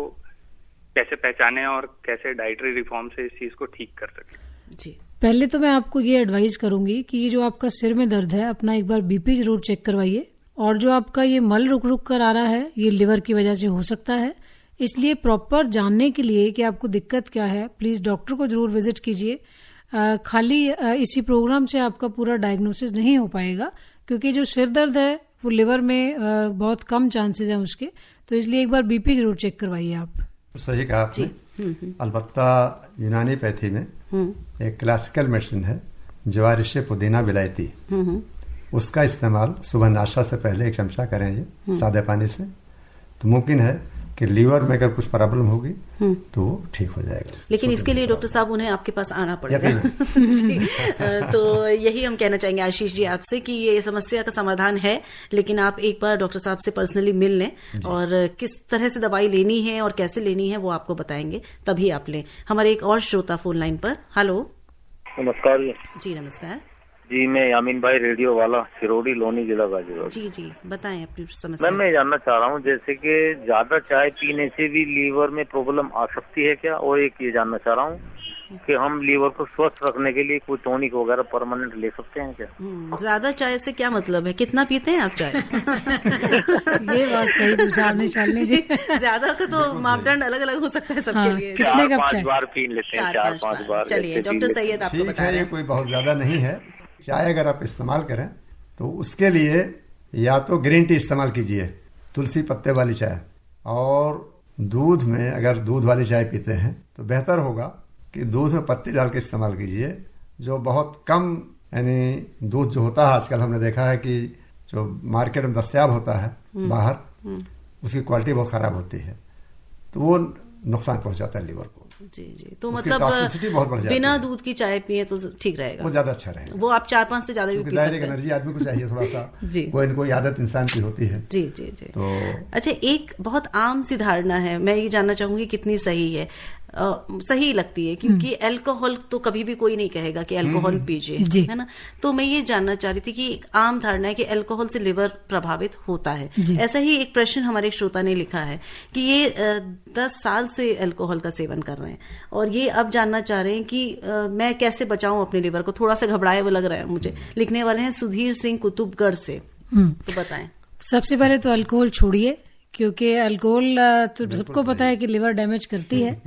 कैसे पहचाने और कैसे डाइटरी रिफॉर्म से इस चीज को ठीक कर सके? जी, पहले तो मैं आपको ये एडवाइस करूंगी कि ये जो आपका सिर में दर्द है, अपना एक बार बीपी जरूर चेक करवाइए। और जो आपका ये मल रुक रुक कर आ रहा है, ये लिवर की वजह से हो सकता है। इसलिए प्रॉपर जानने के लिए कि आपको दिक्कत क्या है, प्लीज डॉक्टर को जरूर विजिट कीजिए। खाली इसी प्रोग्राम से आपका पूरा डायग्नोसिस नहीं हो पाएगा, क्योंकि जो सिर दर्द है वो लिवर में बहुत कम चांसेस हैं उसके। तो इसलिए एक बार बीपी जरूर चेक करवाइए आप। सही कहा आपने। अलबत्ता यूनानी पैथी में एक क्लासिकल मेडिसिन है, जवारिश पुदीना विलायती। उसका इस्तेमाल सुबह नाश्ता से पहले 1 चमचा करें सादे पानी से, तो मुमकिन है कि लीवर में अगर कुछ प्रॉब्लम होगी तो वो ठीक हो जाएगा। लेकिन इसके लिए डॉक्टर साहब उन्हें आपके पास आना पड़ेगा। जी, तो यही हम कहना चाहेंगे आशीष जी आपसे कि ये समस्या का समाधान है, लेकिन आप एक बार डॉक्टर साहब से पर्सनली मिल लें और किस तरह से दवाई लेनी है और कैसे लेनी है वो आपको बताएंगे, तभी आप लें। हमारे एक और श्रोता फोन लाइन पर। हेलो। नमस्कार जी नमस्कार जी, मैं यामीन भाई, रेडियो वाला, सिरोडी, लोनी, जिला गाजीपुर। जी जी बताएं अपनी समस्या। मैं जानना चाह रहा हूँ, जैसे कि ज्यादा चाय पीने से भी लीवर में प्रॉब्लम आ सकती है क्या? और एक ये जानना चाह रहा हूँ कि हम लीवर को स्वस्थ रखने के लिए कोई टॉनिक वगैरह परमानेंट ले सकते हैं क्या? ज्यादा चाय से क्या मतलब है? कितना पीते हैं आप चाय? ये बात सही पूछा आपने शालिनी जी। ज्यादा का तो मापदंड अलग अलग हो सकता है सबके लिए। कितने कप चाय? 4-5 बार पी लेते हैं, 4-5 बार। चलिए डॉक्टर सैयद आपको ठीक बता है, रहे ये हैं। कोई बहुत ज्यादा नहीं है। चाय अगर आप इस्तेमाल करें तो उसके लिए या तो ग्रीन टी इस्तेमाल कीजिए, तुलसी पत्ते वाली चाय, और दूध में अगर दूध वाली चाय पीते हैं तो बेहतर होगा कि दूध में पत्ती डाल के इस्तेमाल कीजिए, जो बहुत कम, यानी दूध जो होता है आजकल हमने देखा है कि जो मार्केट में दस्तयाब होता है बाहर, उसकी क्वालिटी बहुत ख़राब होती है, तो वो नुकसान पहुंचाता है लीवर को। जी जी। तो उसकी मतलब टॉक्सिसिटी बहुत बढ़ जाती बिना है। दूध की चाय पिए तो ठीक रहेगा, वो ज्यादा अच्छा रहेगा। वो आप 4-5 से ज्यादा भी पी सकते डायरेक्ट हैं। एनर्जी आदमी को चाहिए थोड़ा सा जी। कोई न कोई आदत इंसान की होती है। जी जी जी। तो अच्छा, एक बहुत आम सी धारणा है, मैं ये जानना चाहूंगी कितनी सही है। सही लगती है, क्योंकि अल्कोहल तो कभी भी कोई नहीं कहेगा कि अल्कोहल पीजिए, है ना। तो मैं ये जानना चाह रही थी कि एक आम धारणा है कि अल्कोहल से लिवर प्रभावित होता है। ऐसा ही एक प्रश्न हमारे श्रोता ने लिखा है कि ये 10 साल से अल्कोहल का सेवन कर रहे हैं और ये अब जानना चाह रहे हैं कि मैं कैसे बचाऊं अपने लिवर को। थोड़ा सा घबराए हुए लग रहा है मुझे। लिखने वाले हैं सुधीर सिंह कुतुबगढ़ से। तो बताएं। सबसे पहले तो अल्कोहल छोड़िए, क्योंकि अल्कोहल तो सबको पता है कि लिवर डैमेज करती है।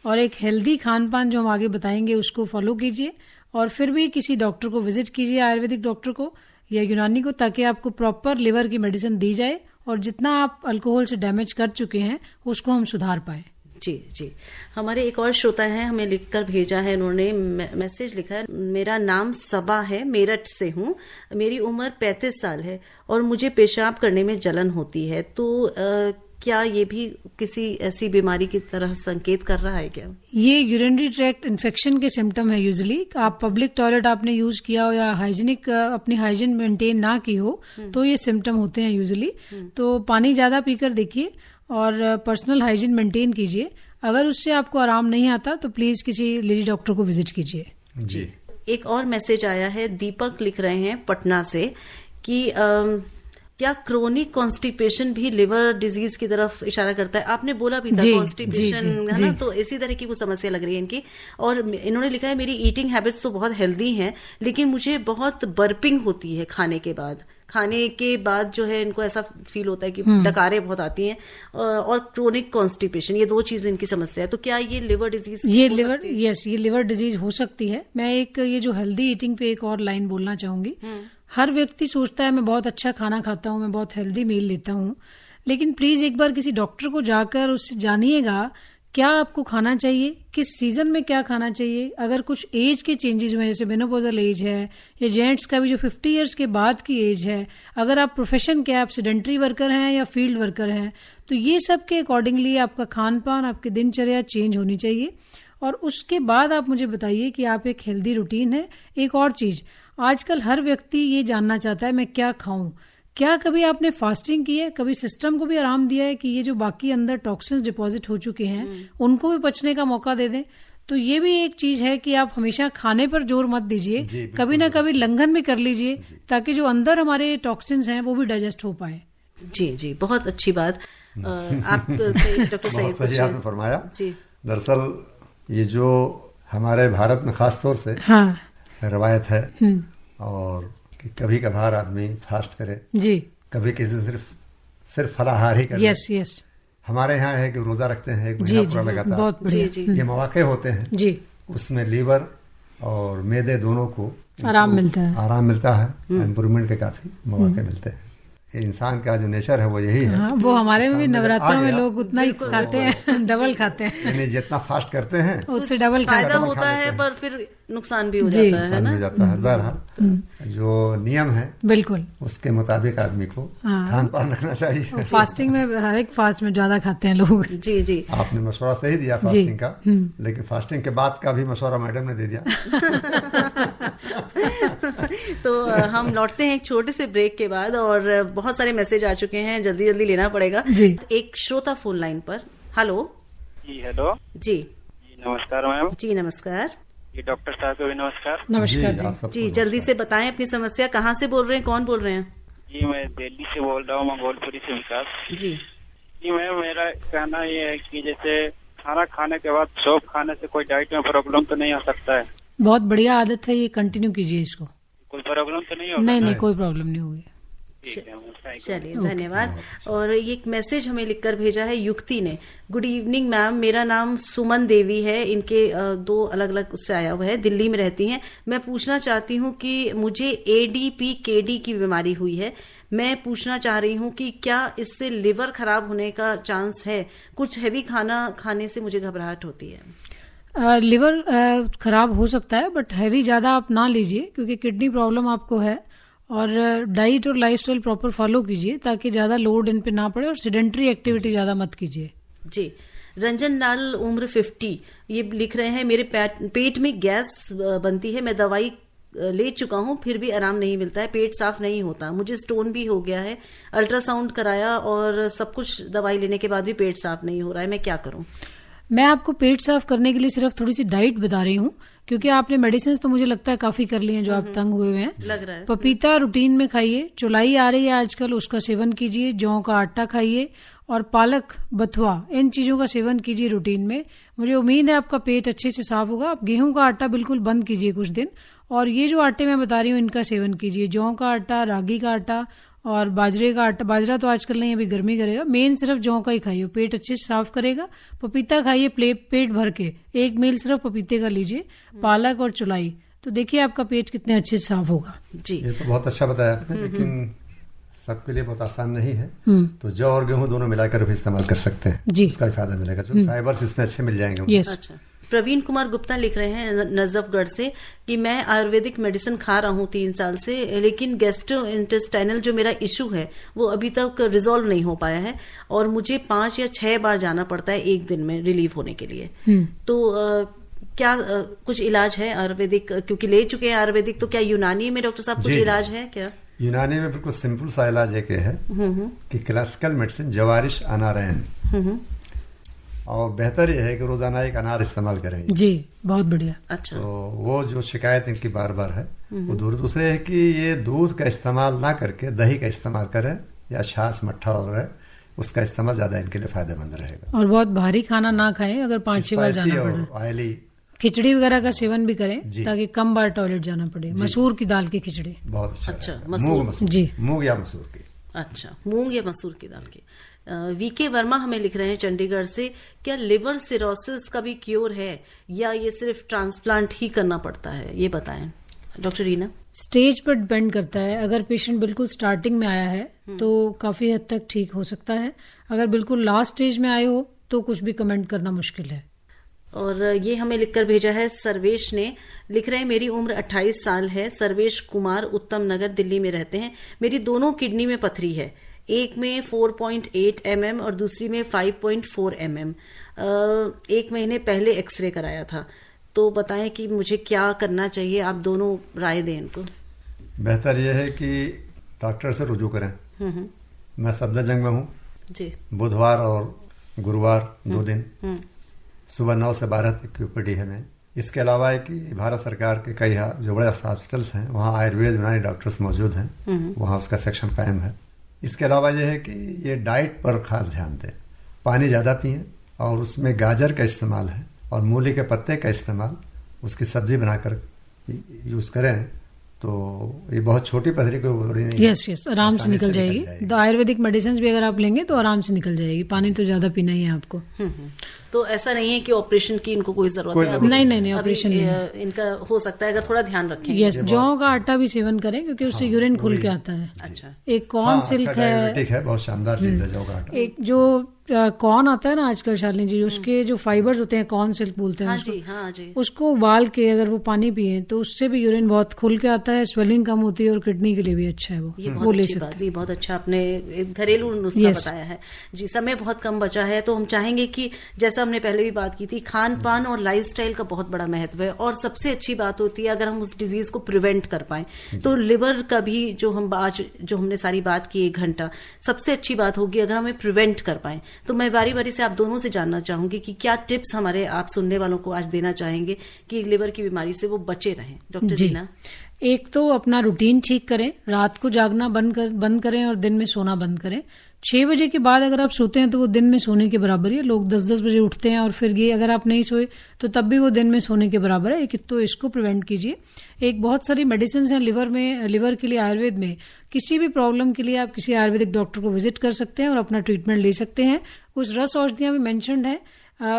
और एक हेल्दी खान पान जो हम आगे बताएंगे उसको फॉलो कीजिए, और फिर भी किसी डॉक्टर को विजिट कीजिए, आयुर्वेदिक डॉक्टर को या यूनानी को, ताकि आपको प्रॉपर लिवर की मेडिसिन दी जाए और जितना आप अल्कोहल से डैमेज कर चुके हैं उसको हम सुधार पाए। जी जी। हमारे एक और श्रोता है, हमें लिखकर भेजा है, उन्होंने मैसेज लिखा है। मेरा नाम सबा है, मेरठ से हूँ, मेरी उम्र 35 साल है और मुझे पेशाब करने में जलन होती है। तो क्या ये भी किसी ऐसी बीमारी की तरह संकेत कर रहा है क्या? ये यूरिनरी ट्रैक्ट इन्फेक्शन के सिम्टम है यूजुअली। आप पब्लिक टॉयलेट आपने यूज किया हो या हाइजीनिक अपनी हाइजीन मेंटेन ना की हो तो ये सिम्टम होते हैं यूजुअली। तो पानी ज्यादा पीकर देखिए और पर्सनल हाइजीन मेंटेन कीजिए। अगर उससे आपको आराम नहीं आता तो प्लीज किसी लेडी डॉक्टर को विजिट कीजिए। जी। एक और मैसेज आया है, दीपक लिख रहे हैं पटना से कि क्या क्रोनिक कॉन्स्टिपेशन भी लिवर डिजीज की तरफ इशारा करता है? आपने बोला भी था कॉन्स्टिपेशन, है ना। तो इसी तरह की वो समस्या लग रही है इनकी। और इन्होंने लिखा है, मेरी ईटिंग हैबिट्स तो बहुत हेल्दी हैं, लेकिन मुझे बहुत बर्पिंग होती है खाने के बाद जो है इनको ऐसा फील होता है कि डकारें बहुत आती हैं, और क्रोनिक कॉन्स्टिपेशन, ये 2 चीज इनकी समस्या है। तो क्या ये लिवर डिजीज? ये लिवर डिजीज हो सकती है। मैं ये जो हेल्दी ईटिंग पे एक और लाइन बोलना चाहूंगी। हर व्यक्ति सोचता है मैं बहुत अच्छा खाना खाता हूँ, मैं बहुत हेल्दी मील लेता हूँ, लेकिन प्लीज एक बार किसी डॉक्टर को जाकर उससे जानिएगा क्या आपको खाना चाहिए, किस सीजन में क्या खाना चाहिए। अगर कुछ एज के चेंजेस हुए, जैसे मेनोपॉजल एज है या जेंट्स का भी जो 50 इयर्स के बाद की एज है, अगर आप प्रोफेशन के आप सेडेंटरी वर्कर हैं या फील्ड वर्कर हैं, तो ये सब के अकॉर्डिंगली आपका खान पान, आपकी दिनचर्या चेंज होनी चाहिए। और उसके बाद आप मुझे बताइए कि आप एक हेल्दी रूटीन है। एक और चीज, आजकल हर व्यक्ति ये जानना चाहता है मैं क्या खाऊं। क्या कभी आपने फास्टिंग की है? कभी सिस्टम को भी आराम दिया है कि ये जो बाकी अंदर टॉक्सिन्स डिपॉजिट हो चुके हैं उनको भी बचने का मौका दे दें? तो ये भी एक चीज है कि आप हमेशा खाने पर जोर मत दीजिए, कभी ना कभी लंघन भी कर लीजिए, ताकि जो अंदर हमारे टॉक्सिन्स हैं वो भी डाइजेस्ट हो पाए। जी जी, बहुत अच्छी बात। आप डॉक्टर सही आपने फरमाया। जी। दरअसल ये जो हमारे भारत में खास तौर से रवायत है, और कि कभी कभार आदमी फास्ट करे, जी, कभी किसी सिर्फ फलाहार ही करे। Yes yes. हमारे यहाँ है कि रोजा रखते हैं 1 महीना पूरा लगातार। ये मौके होते हैं जी, उसमें लीवर और मैदे दोनों को आराम मिलता है, इम्प्रूवमेंट के काफी मौके मिलते हैं। इंसान का जो नेचर है वो यही है। वो हमारे में भी नवरात्रों में लोग उतना ही खाते हैं, डबल खाते हैं, यानी जितना फास्ट करते हैं उससे डबल फायदा होता है, पर फिर नुकसान भी हो जाता है। बहरहाल जो नियम है बिल्कुल उसके मुताबिक आदमी को खान पान रखना चाहिए। फास्टिंग में हर एक फास्ट में ज्यादा खाते हैं लोग। जी जी। आपने मशवरा सही दिया फास्टिंग का, लेकिन फास्टिंग के बाद का भी मशवरा मैडम ने दे दिया। तो हम लौटते हैं एक छोटे से ब्रेक के बाद, और बहुत सारे मैसेज आ चुके हैं, जल्दी जल्दी लेना पड़ेगा जी। एक श्रोता फोन लाइन पर। हेलो जी। हेलो जी। नमस्कार मैम। जी नमस्कार। जी डॉक्टर साहब को भी नमस्कार। नमस्कार जी। जल्दी से बताएं अपनी समस्या, कहाँ से बोल रहे हैं, कौन बोल रहे हैं? जी मैं दिल्ली से बोल रहा हूँ, मंगोलपुरी से विकास। जी जी मैम, मेरा कहना ये है कि जैसे खाना खाने के बाद सौंफ खाने से कोई डाइट में प्रॉब्लम तो नहीं आ सकता है? बहुत बढ़िया आदत है ये, कंटिन्यू कीजिए इसको। कोई प्रॉब्लम तो नहीं होगा? नहीं, कोई प्रॉब्लम नहीं होगी। चलिए धन्यवाद। और ये एक मैसेज हमें लिखकर भेजा है युक्ति ने। गुड इवनिंग मैम, मेरा नाम सुमन देवी है, इनके 2 अलग अलग उससे आया हुआ है, दिल्ली में रहती हैं। मैं पूछना चाहती हूँ कि मुझे ADPKD की बीमारी हुई है। मैं पूछना चाह रही हूँ कि क्या इससे लिवर खराब होने का चांस है? कुछ हैवी खाना खाने से मुझे घबराहट होती है। लिवर खराब हो सकता है, बट हैवी ज्यादा आप ना लीजिए, क्योंकि किडनी प्रॉब्लम आपको है। और डाइट और लाइफस्टाइल प्रॉपर फॉलो कीजिए ताकि ज्यादा लोड इन पे ना पड़े, और सेडेंटरी एक्टिविटी ज्यादा मत कीजिए। जी। रंजन लाल उम्र 50, ये लिख रहे हैं मेरे पेट में गैस बनती है, मैं दवाई ले चुका हूँ फिर भी आराम नहीं मिलता है, पेट साफ नहीं होता, मुझे स्टोन भी हो गया है, अल्ट्रासाउंड कराया और सब कुछ दवाई लेने के बाद भी पेट साफ नहीं हो रहा है, मैं क्या करूँ? मैं आपको पेट साफ करने के लिए सिर्फ थोड़ी सी डाइट बता रही हूँ, क्योंकि आपने मेडिसिन तो मुझे लगता है काफी कर ली हैं जो आप तंग हुए हैं। लग रहा है। पपीता रूटीन में खाइए, चौलाई आ रही है आजकल उसका सेवन कीजिए, जौ का आटा खाइए और पालक, बथुआ, इन चीजों का सेवन कीजिए रूटीन में। मुझे उम्मीद है आपका पेट अच्छे से साफ होगा। आप गेहूं का आटा बिल्कुल बंद कीजिए कुछ दिन, और ये जो आटे मैं बता रही हूँ इनका सेवन कीजिए, जौ का आटा, रागी का आटा और बाजरे का आटा। बाजरा तो आजकल नहीं, अभी गर्मी करेगा, मेन सिर्फ जौ का ही खाइए, पेट अच्छे से साफ करेगा। पपीता खाइए पेट भर के, एक मील सिर्फ पपीते का लीजिए, पालक और चौलाई, तो देखिए आपका पेट कितने अच्छे से साफ होगा। जी, ये तो बहुत अच्छा बताया आपने, लेकिन सबके लिए बहुत आसान नहीं है। तो जौ और गेहूं दोनों मिलाकर भी इस्तेमाल कर सकते हैं जी, उसका भी फायदा मिलेगा, जो फाइबर्स इसमें अच्छे मिल जाएंगे। अच्छा। प्रवीण कुमार गुप्ता लिख रहे हैं नजफगढ़ से कि मैं आयुर्वेदिक मेडिसिन खा रहा हूँ 3 साल से, लेकिन गैस्ट्रोइंटेस्टाइनल जो मेरा इशू है वो अभी तक रिजॉल्व नहीं हो पाया है और मुझे 5 या 6 बार जाना पड़ता है एक दिन में रिलीव होने के लिए। तो क्या कुछ इलाज है आयुर्वेदिक, क्योंकि ले चुके हैं आयुर्वेदिक, तो क्या यूनानी में डॉक्टर साहब कुछ इलाज है क्या? यूनानी में बिल्कुल सिंपल सा इलाज एक है कि क्लासिकल मेडिसिन जवारिश अनारयन, और बेहतर यह है कि रोजाना एक अनार इस्तेमाल करें जी, बहुत बढ़िया। अच्छा, तो वो जो शिकायत इनकी बार बार है वो दूर। दूसरे है कि ये दूध का इस्तेमाल ना करके दही का इस्तेमाल करें या छाछ, मट्ठा वगैरह, उसका इस्तेमाल ज्यादा इनके लिए फायदेमंद रहेगा। और बहुत भारी खाना ना खाएं, अगर 5-6 बार जाना पड़े, ऑयली खिचड़ी वगैरह का सेवन भी करें ताकि कम बार टॉयलेट जाना पड़े। मसूर की दाल की खिचड़ी बहुत अच्छा, मसूर जी, मूंग या मसूर की। अच्छा, मूंग या मसूर की दाल की। वीके वर्मा हमें लिख रहे हैं चंडीगढ़ से, क्या लिवर सिरोसिस का भी क्योर है या ये सिर्फ ट्रांसप्लांट ही करना पड़ता है, ये बताएं डॉक्टर रीना। स्टेज पर डिपेंड करता है। अगर पेशेंट बिल्कुल स्टार्टिंग में आया है तो काफी हद तक ठीक हो सकता है, अगर बिल्कुल लास्ट स्टेज में आए हो तो कुछ भी कमेंट करना मुश्किल है। और ये हमें लिखकर भेजा है सर्वेश ने, लिख रहे हैं मेरी उम्र 28 साल है, सर्वेश कुमार, उत्तम नगर, दिल्ली में रहते हैं। मेरी दोनों किडनी में पथरी है, एक में 4.8 mm और दूसरी में 5.4 mm। 1 महीने पहले एक्सरे कराया था, तो बताएं कि मुझे क्या करना चाहिए, आप दोनों राय दें इनको। बेहतर यह है कि डॉक्टर से रुजू करें। मैं सफदरजंग में हूँ जी, बुधवार और गुरुवार 2 दिन सुबह 9 से 12 तक की ओपीडी है मैं। इसके अलावा है कि भारत सरकार के कई जो बड़े हॉस्पिटल्स हैं वहाँ आयुर्वेद यूनानी डॉक्टर्स मौजूद हैं, वहाँ उसका सेक्शन कायम है। इसके अलावा यह है कि ये डाइट पर खास ध्यान दें, पानी ज़्यादा पिएं और उसमें गाजर का इस्तेमाल है और मूली के पत्ते का इस्तेमाल, उसकी सब्जी बनाकर यूज़ करें तो ये बहुत छोटी पथरी को बड़ी नहीं। यस, आराम से निकल जाएगी। तो आयुर्वेदिक मेडिसिन भी अगर आप लेंगे तो आराम से निकल जाएगी, पानी तो ज्यादा पीना ही है आपको। तो ऐसा नहीं है कि ऑपरेशन की इनको कोई जरूरत है? नहीं, ऑपरेशन नहीं। इनका हो सकता है अगर थोड़ा ध्यान रखें। यस, जौ का आटा भी सेवन करें क्योंकि उससे यूरिन खुल के आता है। अच्छा, एक कॉर्न सिल्क है, बहुत शानदार चीज है जौ का आटा। एक जो कॉर्न आता है ना आजकल शालिनी जी, उसके जो फाइबर्स होते हैं, कॉर्न सिल्क बोलते हैं उसको उबाल के अगर वो पानी पिए तो उससे भी यूरिन बहुत खुल के आता है, स्वेलिंग कम होती है और किडनी के लिए भी अच्छा है वो ले सकते हैं। बहुत अच्छा आपने घरेलू नुस्खा बताया है जी। समय बहुत कम बचा है तो हम चाहेंगे कि जैसा हमने पहले भी बात की थी, खान पान और लाइफस्टाइल का बहुत बड़ा महत्व है और सबसे अच्छी बात होती है अगर हम उस डिजीज को प्रिवेंट कर पाए। तो लिवर का भी जो हमने सारी बात की 1 घंटा, सबसे अच्छी बात होगी अगर हमें प्रिवेंट कर पाए। तो मैं बारी बारी से आप दोनों से जानना चाहूंगी कि क्या टिप्स हमारे आप सुनने वालों को आज देना चाहेंगे कि लिवर की बीमारी से वो बचे रहें। डॉक्टर रीना। एक तो अपना रूटीन ठीक करें, रात को जागना बंद करें और दिन में सोना बंद करें। 6 बजे के बाद अगर आप सोते हैं तो वो दिन में सोने के बराबर है। लोग 10-10 बजे उठते हैं और फिर ये अगर आप नहीं सोए तो तब भी वो दिन में सोने के बराबर है। तो इसको प्रिवेंट कीजिए। एक बहुत सारी मेडिसिन हैं लिवर के लिए आयुर्वेद में। किसी भी प्रॉब्लम के लिए आप किसी आयुर्वेदिक डॉक्टर को विजिट कर सकते हैं और अपना ट्रीटमेंट ले सकते हैं। कुछ रस औषधियां भी मेंशन्ड है।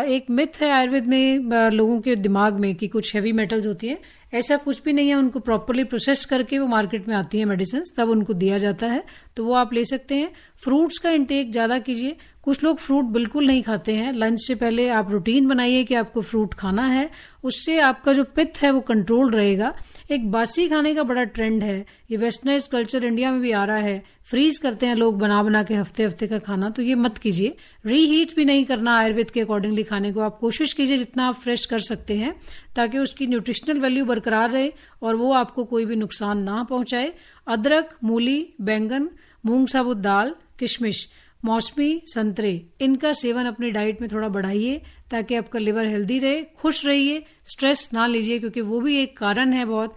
एक मिथ है आयुर्वेद में लोगों के दिमाग में कि कुछ हैवी मेटल्स होती हैं, ऐसा कुछ भी नहीं है, उनको प्रॉपरली प्रोसेस करके वो मार्केट में आती है मेडिसिन, तब उनको दिया जाता है, तो वो आप ले सकते हैं। फ्रूट्स का इंटेक ज़्यादा कीजिए। कुछ लोग फ्रूट बिल्कुल नहीं खाते हैं, लंच से पहले आप रूटीन बनाइए कि आपको फ्रूट खाना है, उससे आपका जो पित्त है वो कंट्रोल रहेगा। एक बासी खाने का बड़ा ट्रेंड है, ये वेस्टर्नाइज कल्चर इंडिया में भी आ रहा है, फ्रीज करते हैं लोग बना बना के हफ्ते हफ्ते का खाना, तो ये मत कीजिए। रीहीट भी नहीं करना आयुर्वेद के अकॉर्डिंगली खाने को, आप कोशिश कीजिए जितना आप फ्रेश कर सकते हैं ताकि उसकी न्यूट्रिशनल वैल्यू बरकरार रहे और वो आपको कोई भी नुकसान ना पहुंचाए। अदरक, मूली, बैंगन, मूंग साबुत दाल, किशमिश, मौसमी, संतरे, इनका सेवन अपनी डाइट में थोड़ा बढ़ाइए ताकि आपका लिवर हेल्दी रहे। खुश रहिए, स्ट्रेस ना लीजिए क्योंकि वो भी एक कारण है बहुत,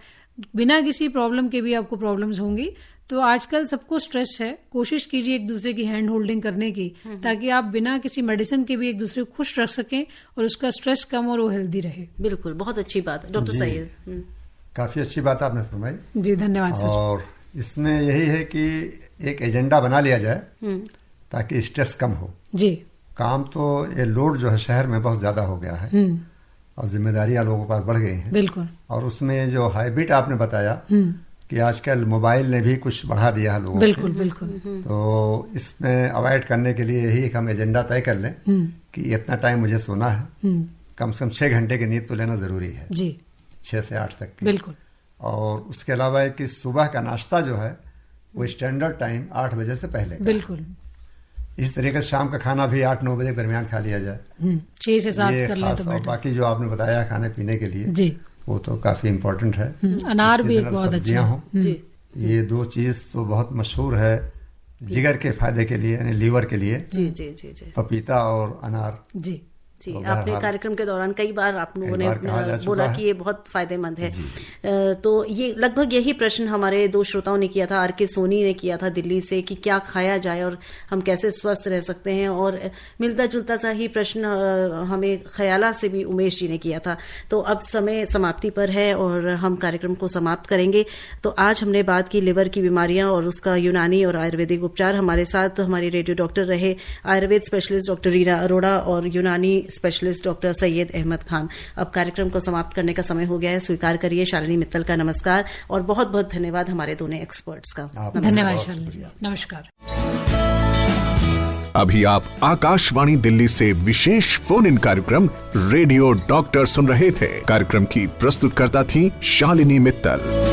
बिना किसी प्रॉब्लम के भी आपको प्रॉब्लम्स होंगी। तो आजकल सबको स्ट्रेस है, कोशिश कीजिए एक दूसरे की हैंड होल्डिंग करने की ताकि आप बिना किसी मेडिसिन के भी एक दूसरे को खुश रख सकें और उसका स्ट्रेस कम और वो हेल्दी रहे। बिल्कुल, बहुत अच्छी बात है डॉक्टर सैयद। काफी अच्छी बात आपने फरमाई जी, धन्यवाद सर। और इसमें यही है कि एक एजेंडा बना लिया जाए ताकि स्ट्रेस कम हो जी। काम तो ये लोड जो है शहर में बहुत ज्यादा हो गया है और जिम्मेदारियां लोगों के पास बढ़ गई हैं। बिल्कुल। और उसमें जो हैबिट आपने बताया कि आजकल मोबाइल ने भी कुछ बढ़ा दिया है लोगों बिल्कुल बिल्कुल। तो इसमें अवॉइड करने के लिए यही एक हम एजेंडा तय कर लें कि इतना टाइम मुझे सोना है, कम से कम 6 घंटे की नींद तो लेना जरूरी है जी, 6 से 8 तक की। बिल्कुल। और उसके अलावा है कि सुबह का नाश्ता जो है वो स्टैंडर्ड टाइम 8 बजे से पहले का। बिल्कुल। इस तरीके से शाम का खाना भी 8-9 बजे के दरमियान खा लिया जाए, 6 से 7 कर लें तो और बाकी जो आपने बताया खाने पीने के लिए जी, वो तो काफी इम्पोर्टेंट है। अनार भी एक बहुत अच्छा हो जी, ये 2 चीज तो बहुत मशहूर है जिगर के फायदे के लिए, यानी लीवर के लिए। जी जी जी जी, पपीता और अनार जी जी। आपने कार्यक्रम के दौरान कई बार आप लोगों ने बोला कि ये बहुत फायदेमंद है। तो ये लगभग यही प्रश्न हमारे 2 श्रोताओं ने किया था, आर के सोनी ने किया था दिल्ली से, कि क्या खाया जाए और हम कैसे स्वस्थ रह सकते हैं। और मिलता जुलता सा ही प्रश्न हमें ख्याला से भी उमेश जी ने किया था। तो अब समय समाप्ति पर है और हम कार्यक्रम को समाप्त करेंगे। तो आज हमने बात की लिवर की बीमारियां और उसका यूनानी और आयुर्वेदिक उपचार। हमारे साथ हमारे रेडियो डॉक्टर रहे आयुर्वेद स्पेशलिस्ट डॉक्टर रीना अरोड़ा और यूनानी स्पेशलिस्ट डॉक्टर सैयद अहमद खान। अब कार्यक्रम को समाप्त करने का समय हो गया है, स्वीकार करिए शालिनी मित्तल का नमस्कार और बहुत बहुत धन्यवाद हमारे दोनों एक्सपर्ट्स का। धन्यवाद शालिनी जी, नमस्कार। अभी आप आकाशवाणी दिल्ली से विशेष फोन इन कार्यक्रम रेडियो डॉक्टर सुन रहे थे। कार्यक्रम की प्रस्तुतकर्ता थी शालिनी मित्तल।